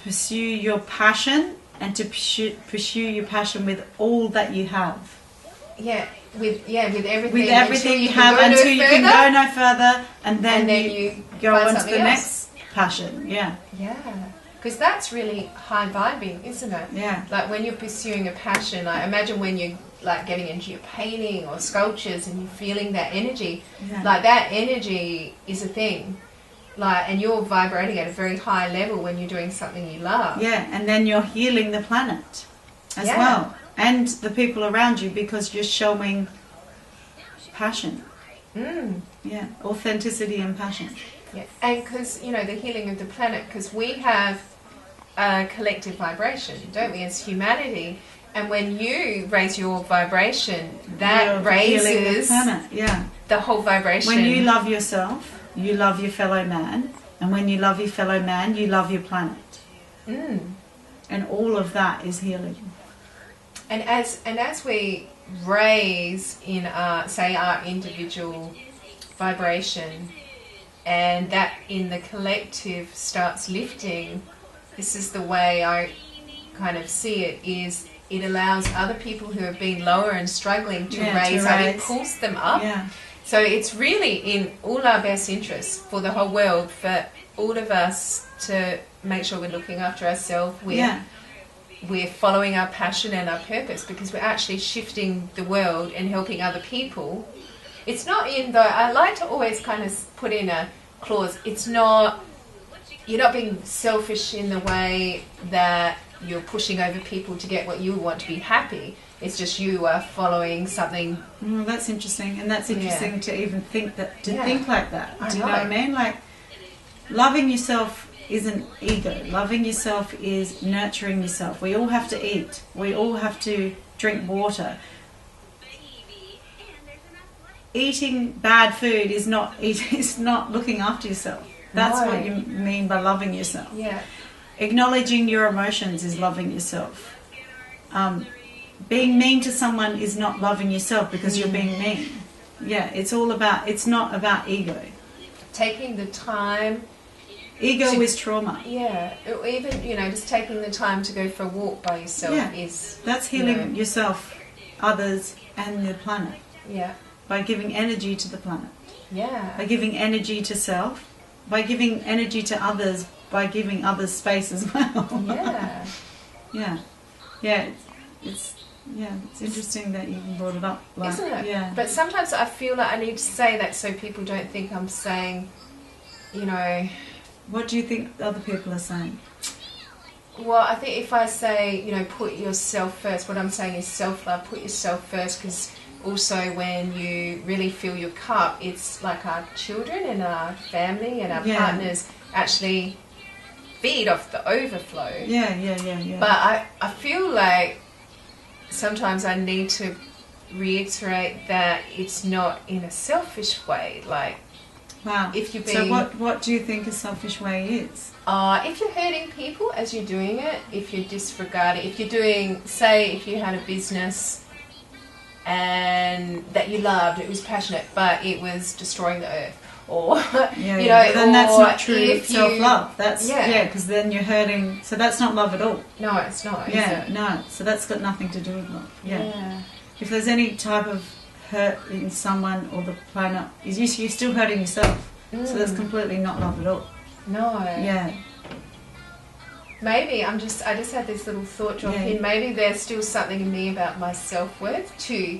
pursue your passion and to pursue your passion with all that you have. With everything. With everything you have until you can go no further, and then you go on to the next passion. Yeah. Because that's really high vibing, isn't it? Yeah. Like when you're pursuing a passion, like imagine when you're like getting into your painting or sculptures and you're feeling that energy, Yeah. like that energy is a thing. Like, and you're vibrating at a very high level when you're doing something you love. Yeah, and then you're healing the planet as well, and the people around you, because you're showing passion. Yeah, authenticity and passion. Yeah, and because, you know, the healing of the planet, because we have a collective vibration, don't we, as humanity? And when you raise your vibration, that You're healing the raises planet. Yeah. the whole vibration. When you love yourself, you love your fellow man, and when you love your fellow man, you love your planet. And all of that is healing. And as we raise in our, say, our individual vibration, and that in the collective starts lifting, this is the way I kind of see it, is it allows other people who have been lower and struggling to raise up. It pulls them up. Yeah. So it's really in all our best interests for the whole world, for all of us to make sure we're looking after ourselves. We're following our passion and our purpose, because we're actually shifting the world and helping other people. It's not in the, I like to always kind of put in a clause, it's not, you're not being selfish in the way that you're pushing over people to get what you want to be happy. It's just you are following something. That's interesting, and that's interesting to even think that, to Yeah. think like that. I Do you know what I mean? Like, loving yourself isn't ego. Loving yourself is nurturing yourself. We all have to eat. We all have to drink water. Eating bad food is not looking after yourself. That's what you mean by loving yourself. Yeah. Acknowledging your emotions is loving yourself. Being mean to someone is not loving yourself, because you're being mean. Yeah, it's not about ego. Taking the time. Ego is trauma. Yeah. Or even, you know, just taking the time to go for a walk by yourself is... That's healing yourself, others, and the planet. Yeah. By giving energy to the planet. Yeah. By giving energy to self. By giving energy to others. By giving others space as well. Yeah. Yeah. It's interesting that you even brought it up. Like, isn't it? Yeah. But sometimes I feel like I need to say that so people don't think I'm saying, you know... What do you think other people are saying? Well, I think if I say, you know, put yourself first, what I'm saying is self-love, put yourself first, because also when you really fill your cup, it's like our children and our family and our partners actually feed off the overflow. Yeah. But I feel like sometimes I need to reiterate that it's not in a selfish way. Like, wow. if you're So being, what do you think a selfish way is? if you're hurting people as you're doing it, if you're disregarding, if you're doing, say, if you had a business and that you loved, it was passionate, but it was destroying the earth, or you know, but then that's or not true self-love. That's Yeah. because then you're hurting. So that's not love at all. No, it's not. Is Yeah, it? no. So that's got nothing to do with love. Yeah. If there's any type of hurt in someone or the planet, you're still hurting yourself. So that's completely not love at all. No. Yeah. Maybe I just had this little thought drop in. Maybe there's still something in me about my self-worth to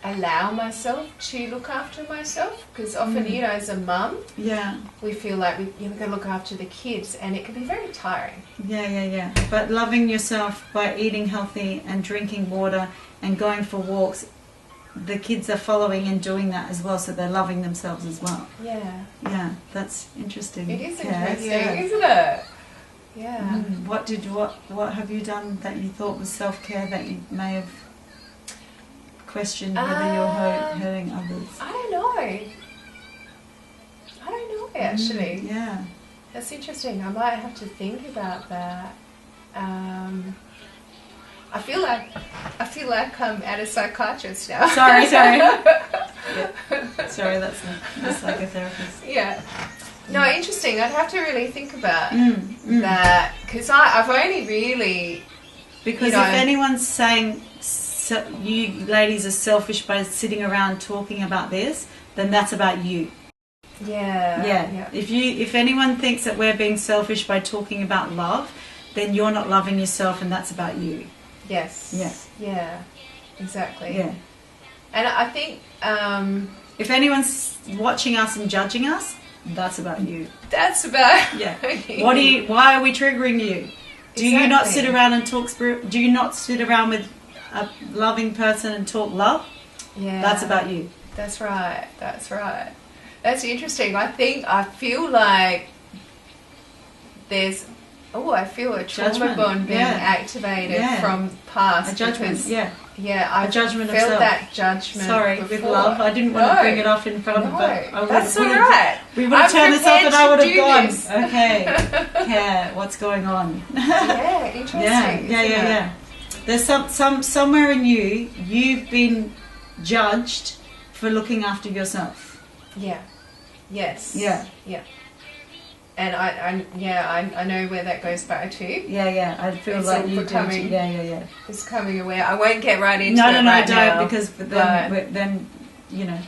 allow myself to look after myself, because often, you know, as a mum, we feel like we're going to look after the kids, and it can be very tiring. Yeah. But loving yourself by eating healthy and drinking water and going for walks, the kids are following and doing that as well, so they're loving themselves as well. Yeah, that's interesting. it is interesting, isn't it? Yeah. What have you done that you thought was self-care that you may have questioned whether you're hurting others? I don't know actually. Yeah, That's interesting. I might have to think about that. I feel like I'm at a psychiatrist now. Sorry. Sorry, that's the psychotherapist. Yeah. No, interesting. I'd have to really think about that, because I've only really... Because if anyone's saying you ladies are selfish by sitting around talking about this, then that's about you. Yeah. If anyone thinks that we're being selfish by talking about love, then you're not loving yourself, and that's about you. Yes. Yeah. Yeah. Exactly. Yeah. And I think If anyone's watching us and judging us, that's about you. that's about Yeah. Why are we triggering you? Do you not sit around and talk spirit? Do you not sit around with a loving person and talk love? Yeah. That's about you. That's right. That's right. That's interesting. I feel like I feel a trauma Judgment. bond being Yeah. activated Yeah. from past. A judgment. because- Yeah. Yeah, I A judgment of felt self. that judgment. Sorry, before. with love. I didn't want to bring it off in front of That's all right. We would have turned this off and I would have gone. This. Okay. Yeah, what's going on? Yeah, interesting. Yeah. There's somewhere in you, you've been judged for looking after yourself. Yeah. Yes. Yeah. Yeah. And I know where that goes back to. Yeah. I feel It's like all you becoming- did. Yeah. It's becoming aware. I won't get right into No, it right don't, now, because then you know.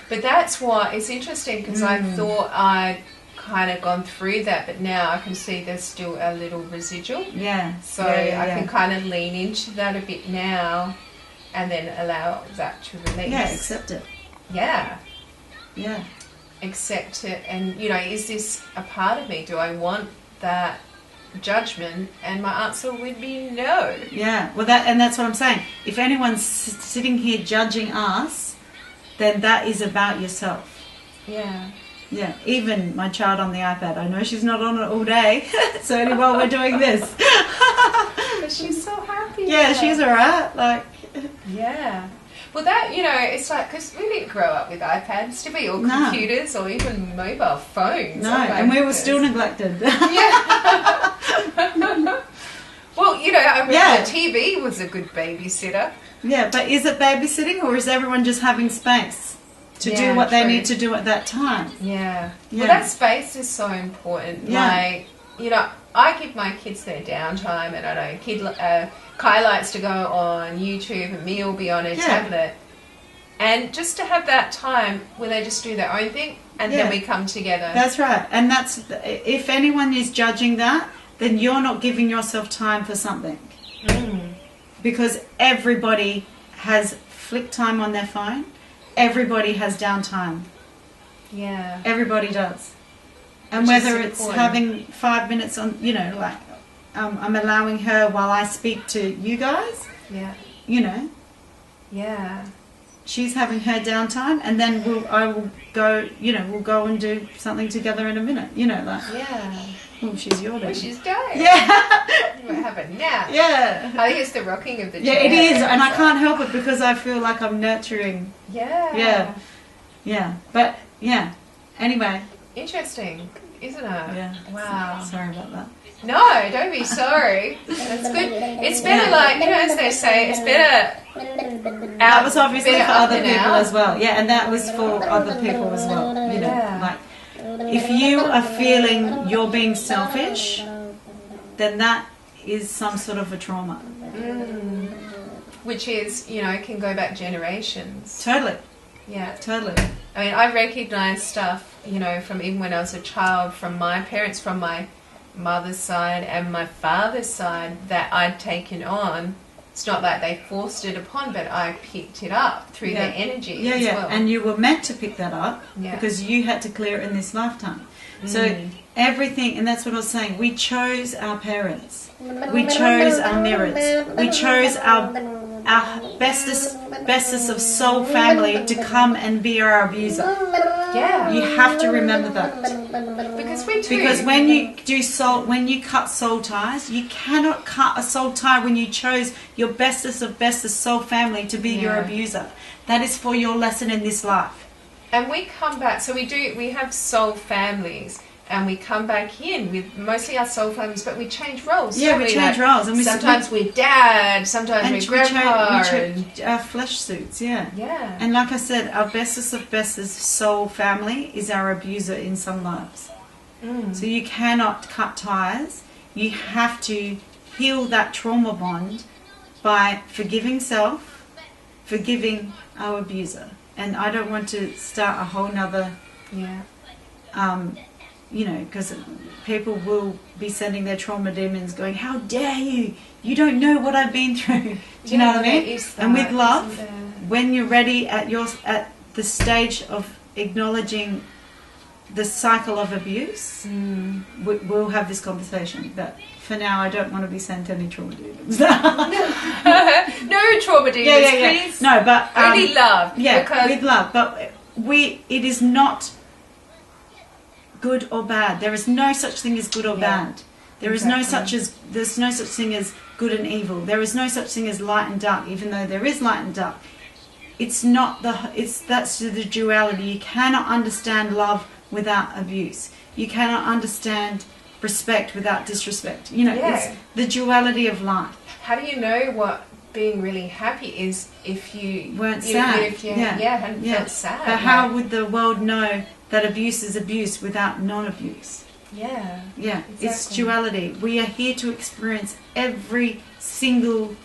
But that's why it's interesting, because I thought I'd kind of gone through that, but now I can see there's still a little residual. Yeah. So I can kind of lean into that a bit now, and then allow that to release. Yeah, accept it. Yeah. Yeah. Accept it, and is this a part of me? Do I want that judgment? And my answer would be no. Yeah. Well, that's what I'm saying. If anyone's sitting here judging us, then that is about yourself. Yeah. Yeah. Even my child on the iPad. I know she's not on it all day. It's only while we're doing this. But she's so happy. Yeah, she's alright. Like. Yeah. Well, that, it's like, because we didn't grow up with iPads, did we? Or No. computers, or even mobile phones. No, Oh my and we were goodness. still neglected. Yeah. Well, I remember Yeah. TV was a good babysitter. Yeah, but is it babysitting or is everyone just having space to Yeah, do what they true. need to do at that time? Yeah. Yeah. Well, that space is so important. Yeah. Like, I give my kids their downtime, and I know Kai likes to go on YouTube, and me will be on a tablet. And just to have that time where they just do their own thing, and then we come together. That's right. And if anyone is judging that, then you're not giving yourself time for something. Because everybody has flick time on their phone. Everybody has downtime. Yeah. Everybody does. And Which is whether it's important. having 5 minutes on, like I'm allowing her while I speak to you guys, Yeah. Yeah. She's having her downtime, and then we'll go and do something together in a minute. Yeah. Oh, she's yawning. Well, she's dying. Yeah. We'll have a nap. Yeah. I think it's the rocking of the Yeah, chair. it is, and I can't help it because I feel like I'm nurturing. Yeah. Yeah. But yeah. Anyway. Interesting, isn't it? Yeah. Wow. Sorry about that. No, don't be sorry. That's good. It's better, like, as they say, it's better. That was obviously better for up other than people out. as well. Yeah, and that was for other people as well. Yeah. Like if you are feeling you're being selfish, then that is some sort of a trauma. Which is, can go back generations. Totally. Yeah. Totally. I mean, I recognise stuff, from even when I was a child, from my parents, from my mother's side and my father's side, that I'd taken on. It's not like they forced it upon, but I picked it up through their energy as well. And you were meant to pick that up because you had to clear it in this lifetime. So everything, and that's what I was saying, we chose our parents. We chose our mirrors. We chose our bestest of soul family to come and be our abuser. Yeah. You have to remember that. Because we do. Because when you cut soul ties, you cannot cut a soul tie when you chose your bestest of bestest soul family to be your abuser. That is for your lesson in this life. And we come back, so we have soul families, and we come back in with mostly our soul families, but we change roles. Yeah, don't we change roles. And sometimes we're dad, sometimes we're grandpa. We change our flesh suits, yeah. Yeah. And like I said, our bestest of bestest soul family is our abuser in some lives. So you cannot cut ties. You have to heal that trauma bond by forgiving self, forgiving our abuser. And I don't want to start a whole nother because people will be sending their trauma demons going, how dare you? You don't know what I've been through. Do you know what I mean? And with love, when you're ready at the stage of acknowledging the cycle of abuse, we'll have this conversation. But for now, I don't want to be sent any trauma demons. No trauma demons, please. No, but only love. Yeah, with love. But it is not good or bad. There is no such thing as good or bad. There's no such thing as good and evil. There is no such thing as light and dark, even though there is light and dark. That's the duality. You cannot understand love without abuse. You cannot understand respect without disrespect. It's the duality of life. How do you know what being really happy is if you weren't sad? If you hadn't felt sad. But how would the world know that abuse is abuse without non-abuse? Yeah. Yeah, exactly. It's duality. We are here to experience every single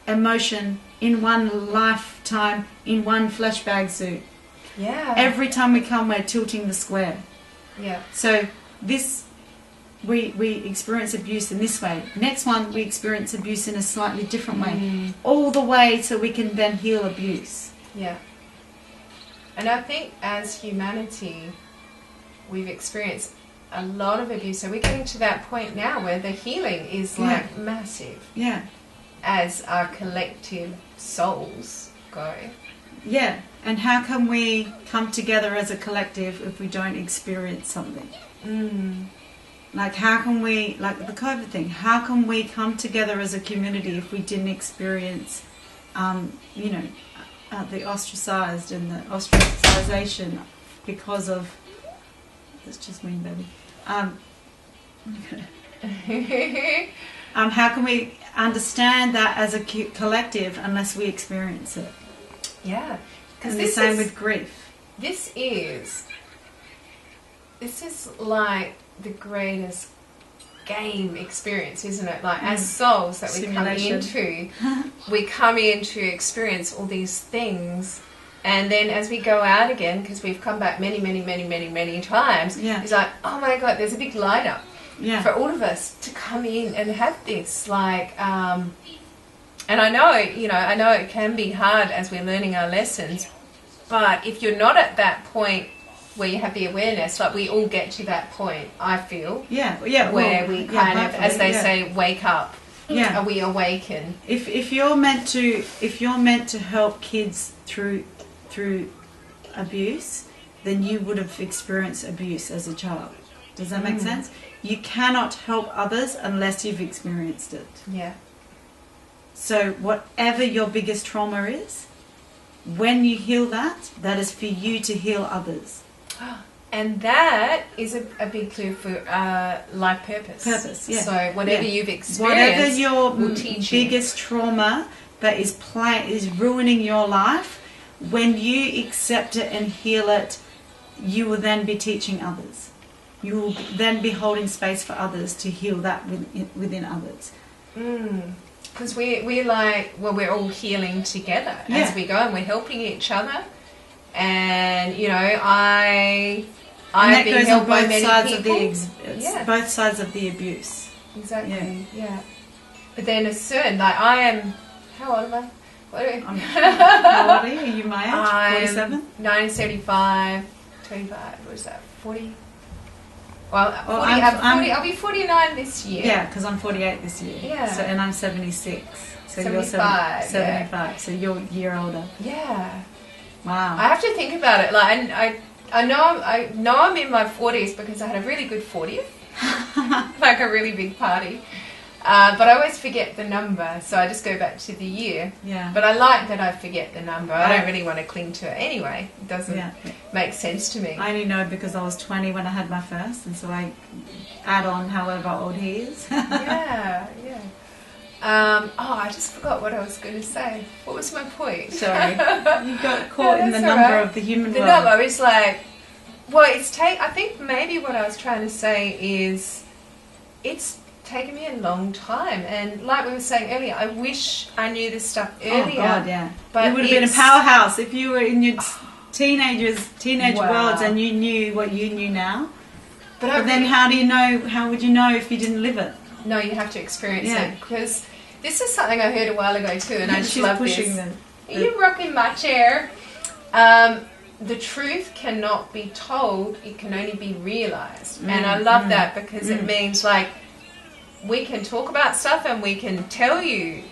emotion in one lifetime, in one flesh bag suit. Yeah. Every time we come, we're tilting the square. Yeah. So we experience abuse in this way. Next one, we experience abuse in a slightly different way. All the way so we can then heal abuse. Yeah. And I think as humanity, we've experienced a lot of abuse. So we're getting to that point now where the healing is like massive. Yeah. As our collective souls go. Yeah. And how can we come together as a collective if we don't experience something? Like how can we, like the COVID thing, how can we come together as a community if we didn't experience, the ostracized and the ostracization because of, that's just mean, baby. How can we understand that as a collective unless we experience it? Yeah. And the same with grief. This is like the greatest game experience, isn't it? Like as souls that we come in to experience all these things, and then as we go out again, because we've come back many times, it's like, oh my God, there's a big light up for all of us to come in and have this and I know it can be hard as we're learning our lessons, but if you're not at that point where you have the awareness, like we all get to that point, I feel. Where we kind of, as they say, wake up. Yeah. We awaken. If you're meant to help kids through abuse, then you would have experienced abuse as a child. Does that make sense? You cannot help others unless you've experienced it. Yeah. So whatever your biggest trauma is, when you heal that is for you to heal others. And that is a big clue for life purpose. So whatever you've experienced, whatever your will teach biggest trauma that is ruining your life, when you accept it and heal it, you will then be teaching others. You will then be holding space for others to heal that within others. Because we're all healing together as we go, and we're helping each other. And I've been helped by many people. Both sides of the abuse. Exactly. Yeah. But then a certain, I am. How old am I? How old are you? Are you my age? 47. 1975. 25. What is that? 40. Well, 40, I'll be 49 this year. Yeah, because I'm 48 this year. Yeah. So, and I'm 76. So 75. 75. So you're a year older. Yeah. Wow. I have to think about it. I know I'm in my 40s because I had a really good 40th, like a really big party. But I always forget the number, so I just go back to the year. Yeah. But I like that I forget the number. I don't really want to cling to it anyway. It doesn't make sense to me. I only know because I was 20 when I had my first, and so I add on however old he is. Yeah. I just forgot what I was going to say. What was my point? Sorry. You got caught in the number of the human world. The number is I think maybe what I was trying to say is it's taken me a long time, and like we were saying earlier, I wish I knew this stuff earlier. Oh God, yeah. But you would have been a powerhouse if you were in your teenage worlds and you knew what you knew now. But then how would you know if you didn't live it? No, you have to experience it, because this is something I heard a while ago too, and I just love pushing this. Are you rocking my chair? The truth cannot be told, it can only be realized. And I love that, because it means like we can talk about stuff and we can tell you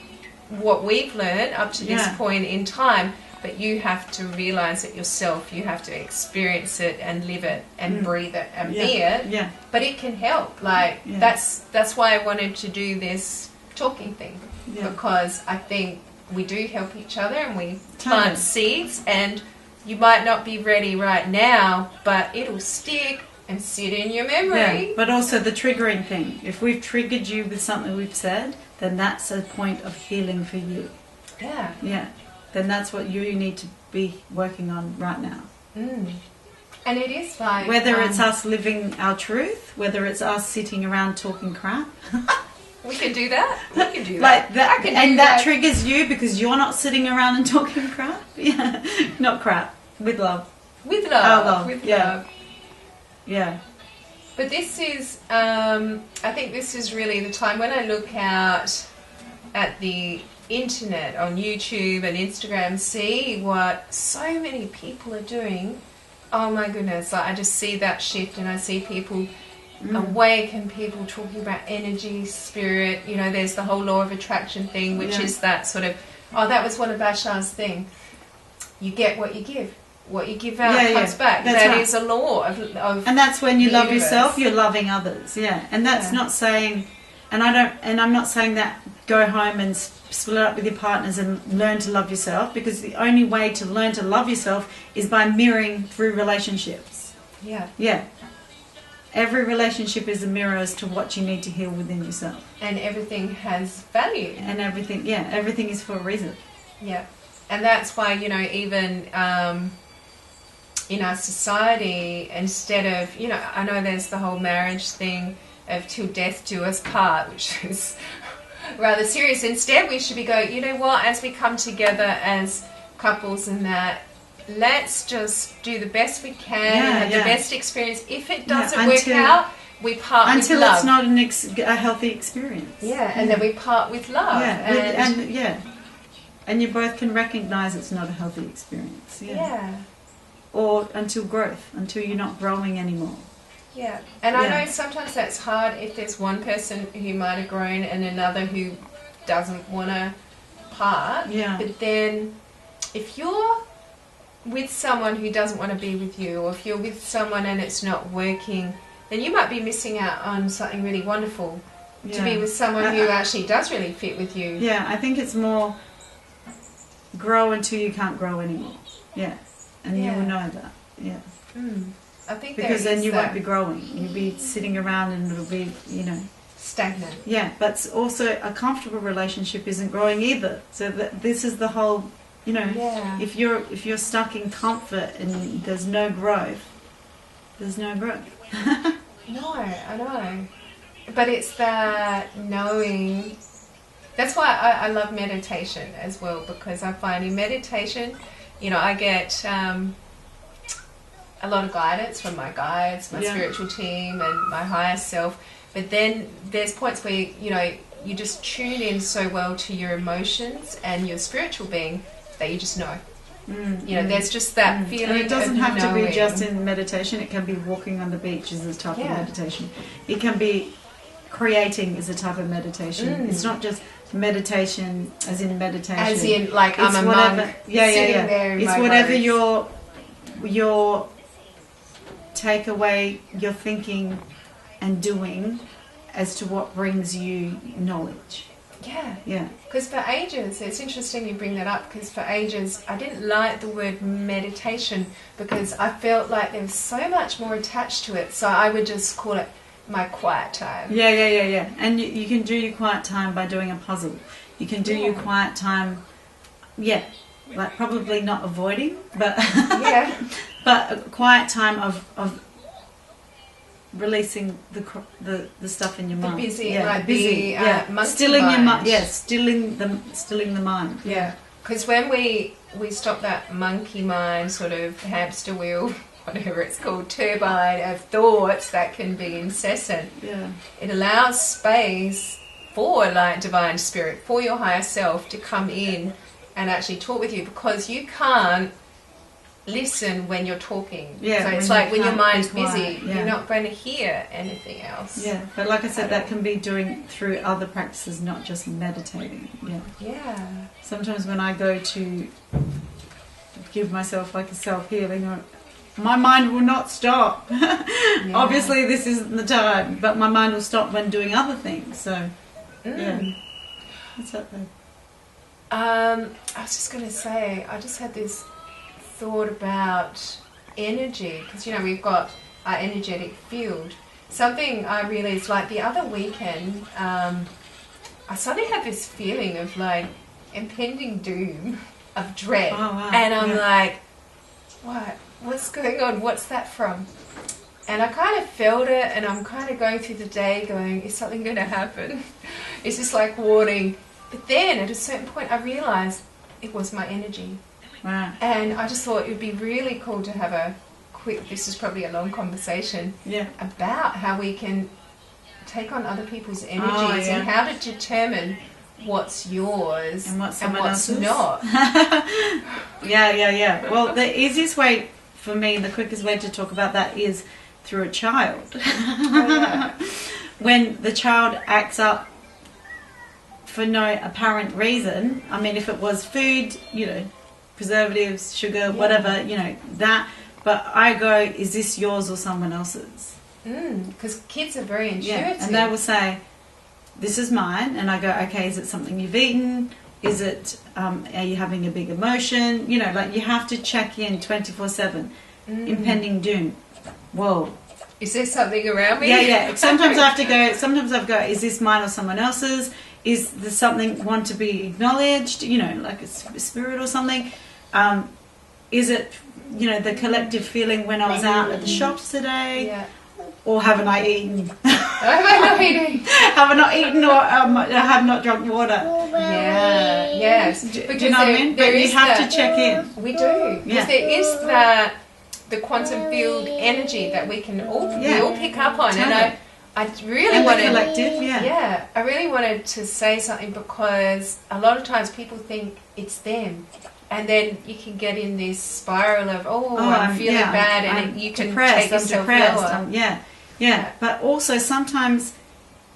what we've learned up to this point in time, but you have to realize it yourself. You have to experience it and live it and breathe it and be it. Yeah. But it can help. Like that's why I wanted to do this talking thing, because I think we do help each other and we plant seeds, and you might not be ready right now, but it'll stick and sit in your memory. Yeah, but also the triggering thing. If we've triggered you with something we've said, then that's a point of healing for you. Yeah. Yeah. Then that's what you need to be working on right now. And it is like... Whether it's us living our truth, whether it's us sitting around talking crap. We can do that. We can do that. Like that, and that triggers you because you're not sitting around and talking crap. Yeah, not crap. With love. With love. Love. With love. love. Yeah. But this is, I think this is really the time when I look out at the internet on YouTube and Instagram, see what so many people are doing. Oh my goodness, like I just see that shift, and I see people awake and people talking about energy, spirit. You know, there's the whole law of attraction thing, which is that sort of, that was one of Bashar's thing. You get what you give. What you give out comes back. That is a law of and that's when you love universe. yourself, you're loving others. Yeah. And that's not saying, and I'm not saying that go home and split up with your partners and learn to love yourself, because the only way to learn to love yourself is by mirroring through relationships. Yeah. Yeah. Every relationship is a mirror as to what you need to heal within yourself. And everything has value. And everything is for a reason. Yeah. And that's why, you know, even in our society, instead of, you know, I know there's the whole marriage thing of till death do us part, which is rather serious. Instead, we should be going, you know what, as we come together as couples and that, let's just do the best we can and have the best experience. If it doesn't work out, we part with love. Until it's not a healthy experience. Yeah, and then we part with love. Yeah, and you both can recognise it's not a healthy experience. Yeah. Or until you're not growing anymore. Yeah, and I know sometimes that's hard if there's one person who might have grown and another who doesn't want to part. Yeah. But then if you're with someone who doesn't want to be with you, or if you're with someone and it's not working, then you might be missing out on something really wonderful to be with someone who actually does really fit with you. Yeah, I think it's more grow until you can't grow anymore. Yeah, and you will know that. Yeah. I think because then you won't be growing. You'll be sitting around and it'll be, you know, stagnant. Yeah, but also a comfortable relationship isn't growing either. So this is the whole, you know, if you're stuck in comfort and there's no growth, there's no growth. No, I know. But it's that knowing. That's why I love meditation as well, because I find in meditation, you know, I get a lot of guidance from my guides, my spiritual team and my higher self. But then there's points where, you know, you just tune in so well to your emotions and your spiritual being that you just know. You know, there's just that feeling. And it doesn't have to be just in meditation. It can be walking on the beach is a type of meditation. It can be creating is a type of meditation. It's not just meditation as in meditation. As in, like, I'm a monk sitting there in it's my whatever robes. your take away your thinking and doing as to what brings you knowledge. Yeah. Because for ages, it's interesting you bring that up, because for ages I didn't like the word meditation because I felt like there was so much more attached to it. So I would just call it my quiet time. Yeah. And you can do your quiet time by doing a puzzle. You can do your quiet time, like probably not avoiding, but but a quiet time of releasing the stuff in your mind. The busy, monkey stilling mind. your mind. Stilling the mind. Yeah, because when we stop that monkey mind sort of hamster wheel whatever it's called, turbine of thoughts that can be incessant. Yeah. It allows space for like divine spirit, for your higher self to come in and actually talk with you, because you can't listen when you're talking. Yeah, so it's when like when your mind's be quiet, busy, yeah. you're not going to hear anything else. Yeah, but like I said, that can be doing through other practices, not just meditating. Yeah. Yeah. Sometimes when I go to give myself like a self-healing, my mind will not stop. Yeah. Obviously this isn't the time, but my mind will stop when doing other things. So yeah. What's up then? I was just going to say, I just had this thought about energy, because you know we've got our energetic field. Something I realized like the other weekend, I suddenly had this feeling of like impending doom, of dread. Oh, wow. And I'm like, what's going on, what's that from? And I kind of felt it, and I'm kind of going through the day going, is something going to happen? Is this like warning? But then at a certain point I realized it was my energy. Right. And I just thought it would be really cool to have a quick, this is probably a long conversation, about how we can take on other people's energies and how to determine what's yours and what's else's. Not. Yeah. Well, the easiest way for me, the quickest way to talk about that is through a child. When the child acts up for no apparent reason, I mean, if it was food, you know, preservatives, sugar, whatever, you know, that, but I go, is this yours or someone else's? Because kids are very intuitive. Yeah, and they will say, this is mine, and I go, okay, is it something you've eaten? Is it, are you having a big emotion? You know, like you have to check in 24/7. Impending doom. Whoa. Is there something around me? Yeah. Sometimes I have to go, sometimes I've got, is this mine or someone else's? Is there something want to be acknowledged? You know, like a spirit or something? Is it, you know, the collective feeling when I was out at the shops today? Yeah. Or haven't I eaten? Have I not eaten? Have I not eaten, or have not drunk water? Yeah, yes. Do you know what I mean? But you have to check in. We do. Because there is that, the quantum field energy that we can all, we all pick up on. Totally. And I really and wanted... the collective, Yeah, I really wanted to say something, because a lot of times people think it's them. And then you can get in this spiral of, I'm feeling bad, and you can take yourself lower. Yeah. But also sometimes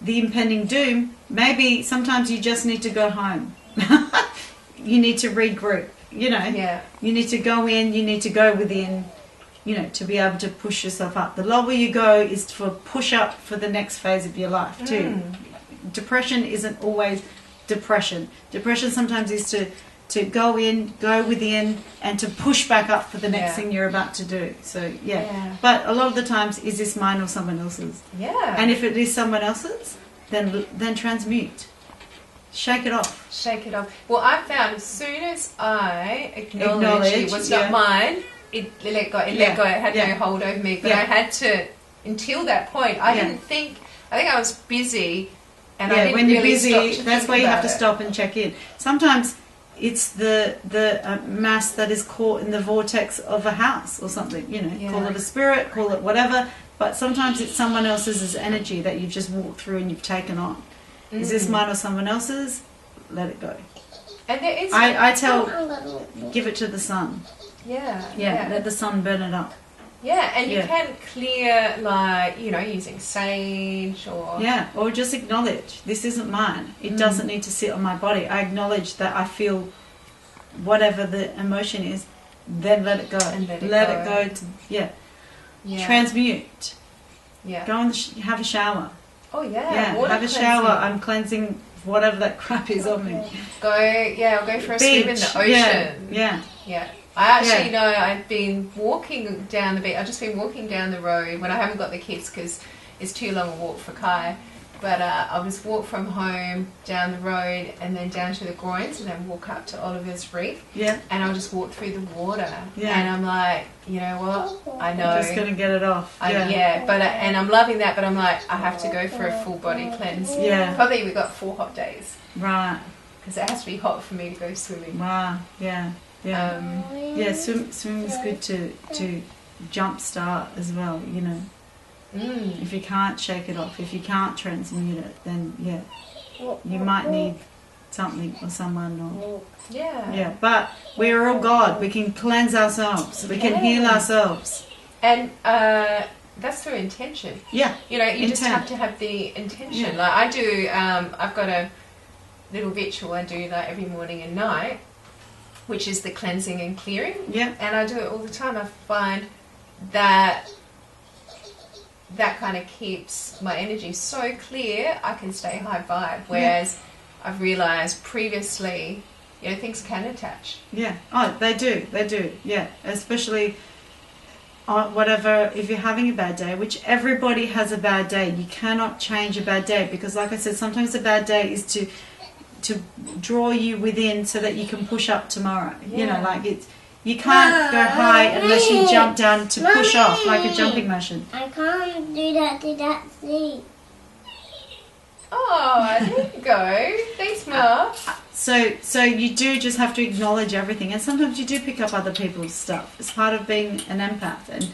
the impending doom, maybe sometimes you just need to go home. You need to regroup, you know. Yeah. You need to go in, you need to go within, you know, to be able to push yourself up. The lower you go is for push up for the next phase of your life too. Depression isn't always depression. Depression sometimes is to go in, go within, and to push back up for the next thing you're about to do. So, But a lot of the times, is this mine or someone else's? Yeah. And if it is someone else's, then transmute. Shake it off. Shake it off. Well, I found as soon as I acknowledged it was not mine, it let go. It let go. It had no hold over me. But I had to, until that point, I didn't think, I think I was busy. And I didn't when you're really busy, stop that's where you have to it. stop and check in. Sometimes it's the mass that is caught in the vortex of a house or something, you know, call it a spirit, call it whatever, but sometimes it's someone else's energy that you've just walked through and you've taken on. Is this mine or someone else's? Let it go. And there is I tell, give it to the sun. Yeah. Let the sun burn it up. Yeah, and you can clear, like, you know, using sage or... Yeah, or just acknowledge, this isn't mine. It doesn't need to sit on my body. I acknowledge that I feel whatever the emotion is, then let it go. And let it go to, transmute. Yeah. Go and have a shower. Oh, yeah. Yeah, have a shower. I'm cleansing whatever that crap is on me. I'll go for a swim in the ocean. Yeah. I actually know I've been walking down the beach. I've just been walking down the road when I haven't got the kids because it's too long a walk for Kai. But I'll just walk from home down the road and then down to the groins and then walk up to Oliver's Reef. Yeah. And I'll just walk through the water. Yeah. And I'm like, you know what? I know. I'm just going to get it off. And I'm loving that, but I'm like, I have to go for a full body cleanse. Yeah. Probably we've got 4 hot days. Right. Because it has to be hot for me to go swimming. Wow. Yeah. Yeah. Swimming is good to jumpstart as well, you know. If you can't shake it off, if you can't transmute it, then you might need something or someone or but we're all God. We can cleanse ourselves, we can heal ourselves, and that's through intention. You know, you just have to have the intention. Like I do, I've got a little ritual I do like every morning and night, which is the cleansing and clearing. And I do it all the time. I find that kind of keeps my energy so clear I can stay high vibe, whereas I've realized previously, you know, things can attach. They do especially whatever, if you're having a bad day, which everybody has a bad day. You cannot change a bad day, because like I said, sometimes a bad day is to draw you within so that you can push up tomorrow. You know, like you can't go high unless you jump down to push off, like a jumping motion. I can't do that to that seat. Oh, there you go. Thanks, Ma. So you do just have to acknowledge everything, and sometimes you do pick up other people's stuff. It's part of being an empath, and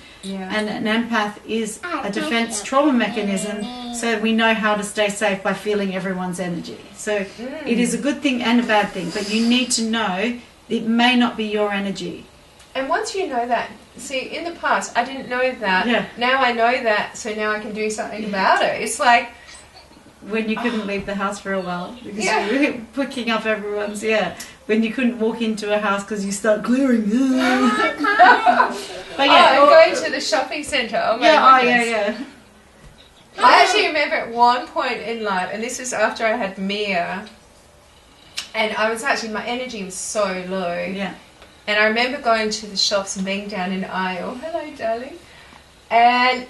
an empath is a defense trauma mechanism, so we know how to stay safe by feeling everyone's energy. So it is a good thing and a bad thing, but you need to know it may not be your energy. And once you know that, see, in the past I didn't know that. Now I know that, so now I can do something about it. It's like when you couldn't leave the house for a while because you were picking up everyone's, when you couldn't walk into a house because you start clearing. But I'm going to the shopping centre. Oh my goodness. I actually remember at one point in life, and this was after I had Mia, and I was actually, my energy was so low. And I remember going to the shops and being down in the aisle. Hello, darling. And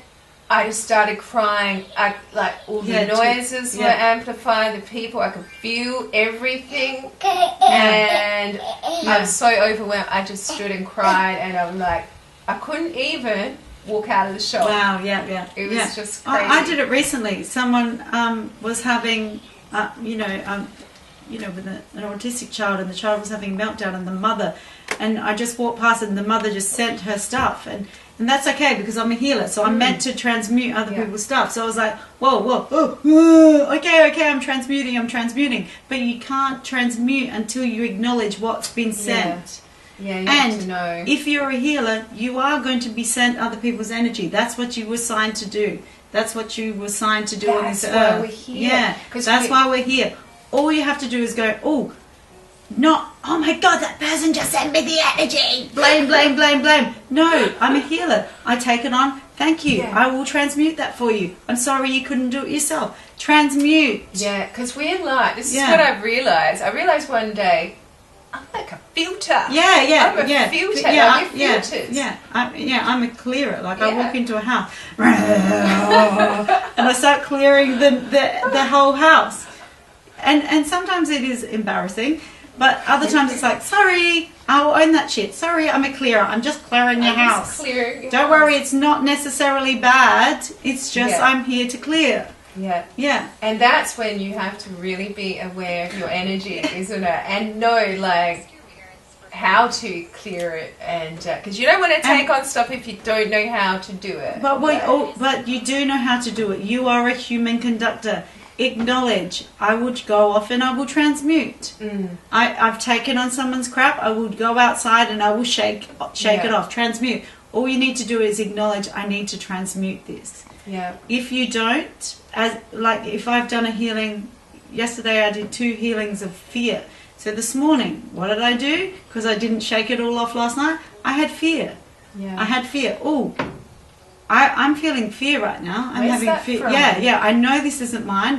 I just started crying. Like all the noises were amplified, the people, I could feel everything. And I was so overwhelmed. I just stood and cried, and I'm like, I couldn't even walk out of the shop. Wow, It was just crazy. I did it recently. Someone was having, with an autistic child, and the child was having a meltdown, and the mother, and I just walked past, and the mother just sent her stuff, and that's okay because I'm a healer, so I'm meant to transmute other people's stuff. So I was like, okay, I'm transmuting, but you can't transmute until you acknowledge what's been sent. You have to know. If you're a healer, you are going to be sent other people's energy. That's what you were signed to do. That's what you were signed to do on this earth. That's why we're here. That's why we're here. All you have to do is go, oh my God, that person just sent me the energy. Blame. No, I'm a healer. I take it on. Thank you. I will transmute that for you. I'm sorry you couldn't do it yourself. Transmute. Yeah, because we're like, this is what I've realised. I realised one day, I'm like a filter. I'm a filter. We're filters. I'm a clearer. Like I walk into a house and I start clearing the whole house. And sometimes it is embarrassing, but other times it's like, sorry, I will own that shit. Sorry, I'm a clearer. I'm just clearing your house. Don't worry, it's not necessarily bad. It's just I'm here to clear. And that's when you have to really be aware of your energy, isn't it? And know, like, how to clear it, and because you don't want to take on stuff if you don't know how to do it. But you do know how to do it. You are a human conductor. Acknowledge. I would go off and I will transmute. I've taken on someone's crap. I will go outside and I will shake it off. Transmute. All you need to do is acknowledge, I need to transmute this. If you don't, if I've done a healing, yesterday I did 2 healings of fear. So this morning, what did I do? Because I didn't shake it all off last night, I had fear. I had fear. I'm feeling fear right now. I'm having fear. From? I know this isn't mine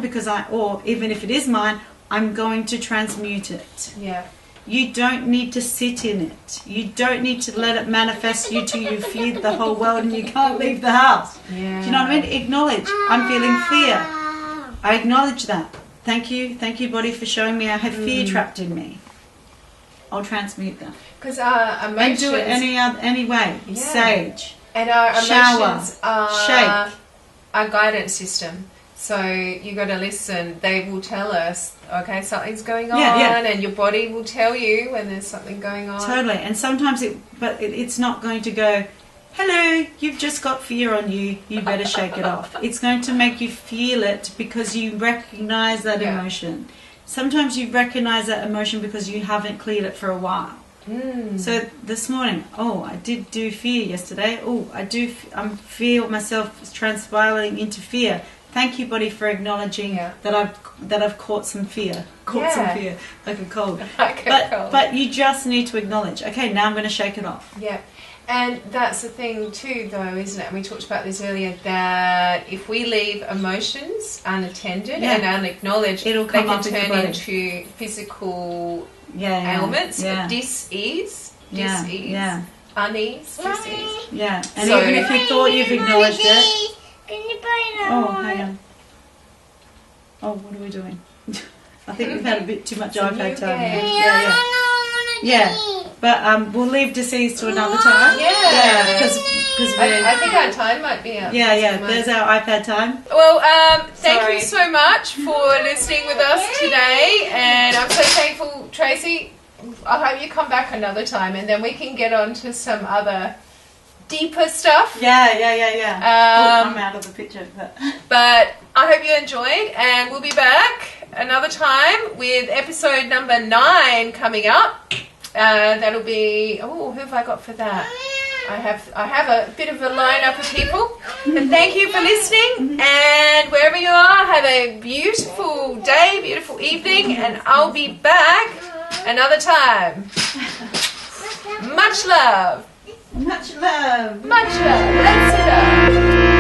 or even if it is mine, I'm going to transmute it. You don't need to sit in it. You don't need to let it manifest you till you feared the whole world and you can't leave the house. Do you know what I mean? Acknowledge. I'm feeling fear. I acknowledge that. Thank you, body, for showing me I have fear trapped in me. I'll transmute that. Because our emotions... And do it any way. Sage. And our emotions are shake. Our guidance system. So you got to listen. They will tell us, okay, something's going on, and your body will tell you when there's something going on. Totally. And sometimes it's not going to go, hello, you've just got fear on you. You better shake it off. It's going to make you feel it because you recognize that emotion. Sometimes you recognize that emotion because you haven't cleared it for a while. So this morning, I did do fear yesterday. I feel myself transpiring into fear. Thank you, body, for acknowledging that I've caught some fear. Some fear, like a cold. But you just need to acknowledge. Okay, now I'm going to shake it off. Yeah. And that's the thing too, though, isn't it? And we talked about this earlier, that if we leave emotions unattended and unacknowledged, they can turn into physical ailments, dis-ease, unease, dis-ease. Yeah, and even if you thought you've acknowledged it... Can you play hang on. What are we doing? I think we've had a bit too much iPad time. Yeah. But we'll leave disease to another time. Because I think our time might be up. There's our iPad time. Well, thank you so much for listening with us today, and I'm so thankful, Tracey. I hope you come back another time, and then we can get on to some other deeper stuff. I'm out of the picture. But I hope you enjoyed, and we'll be back another time with episode number 9 coming up. That'll be... who have I got for that? I have a bit of a lineup of people. And thank you for listening. And wherever you are, have a beautiful day, beautiful evening, and I'll be back another time. Much love. Much love. Much love. Let's sit up.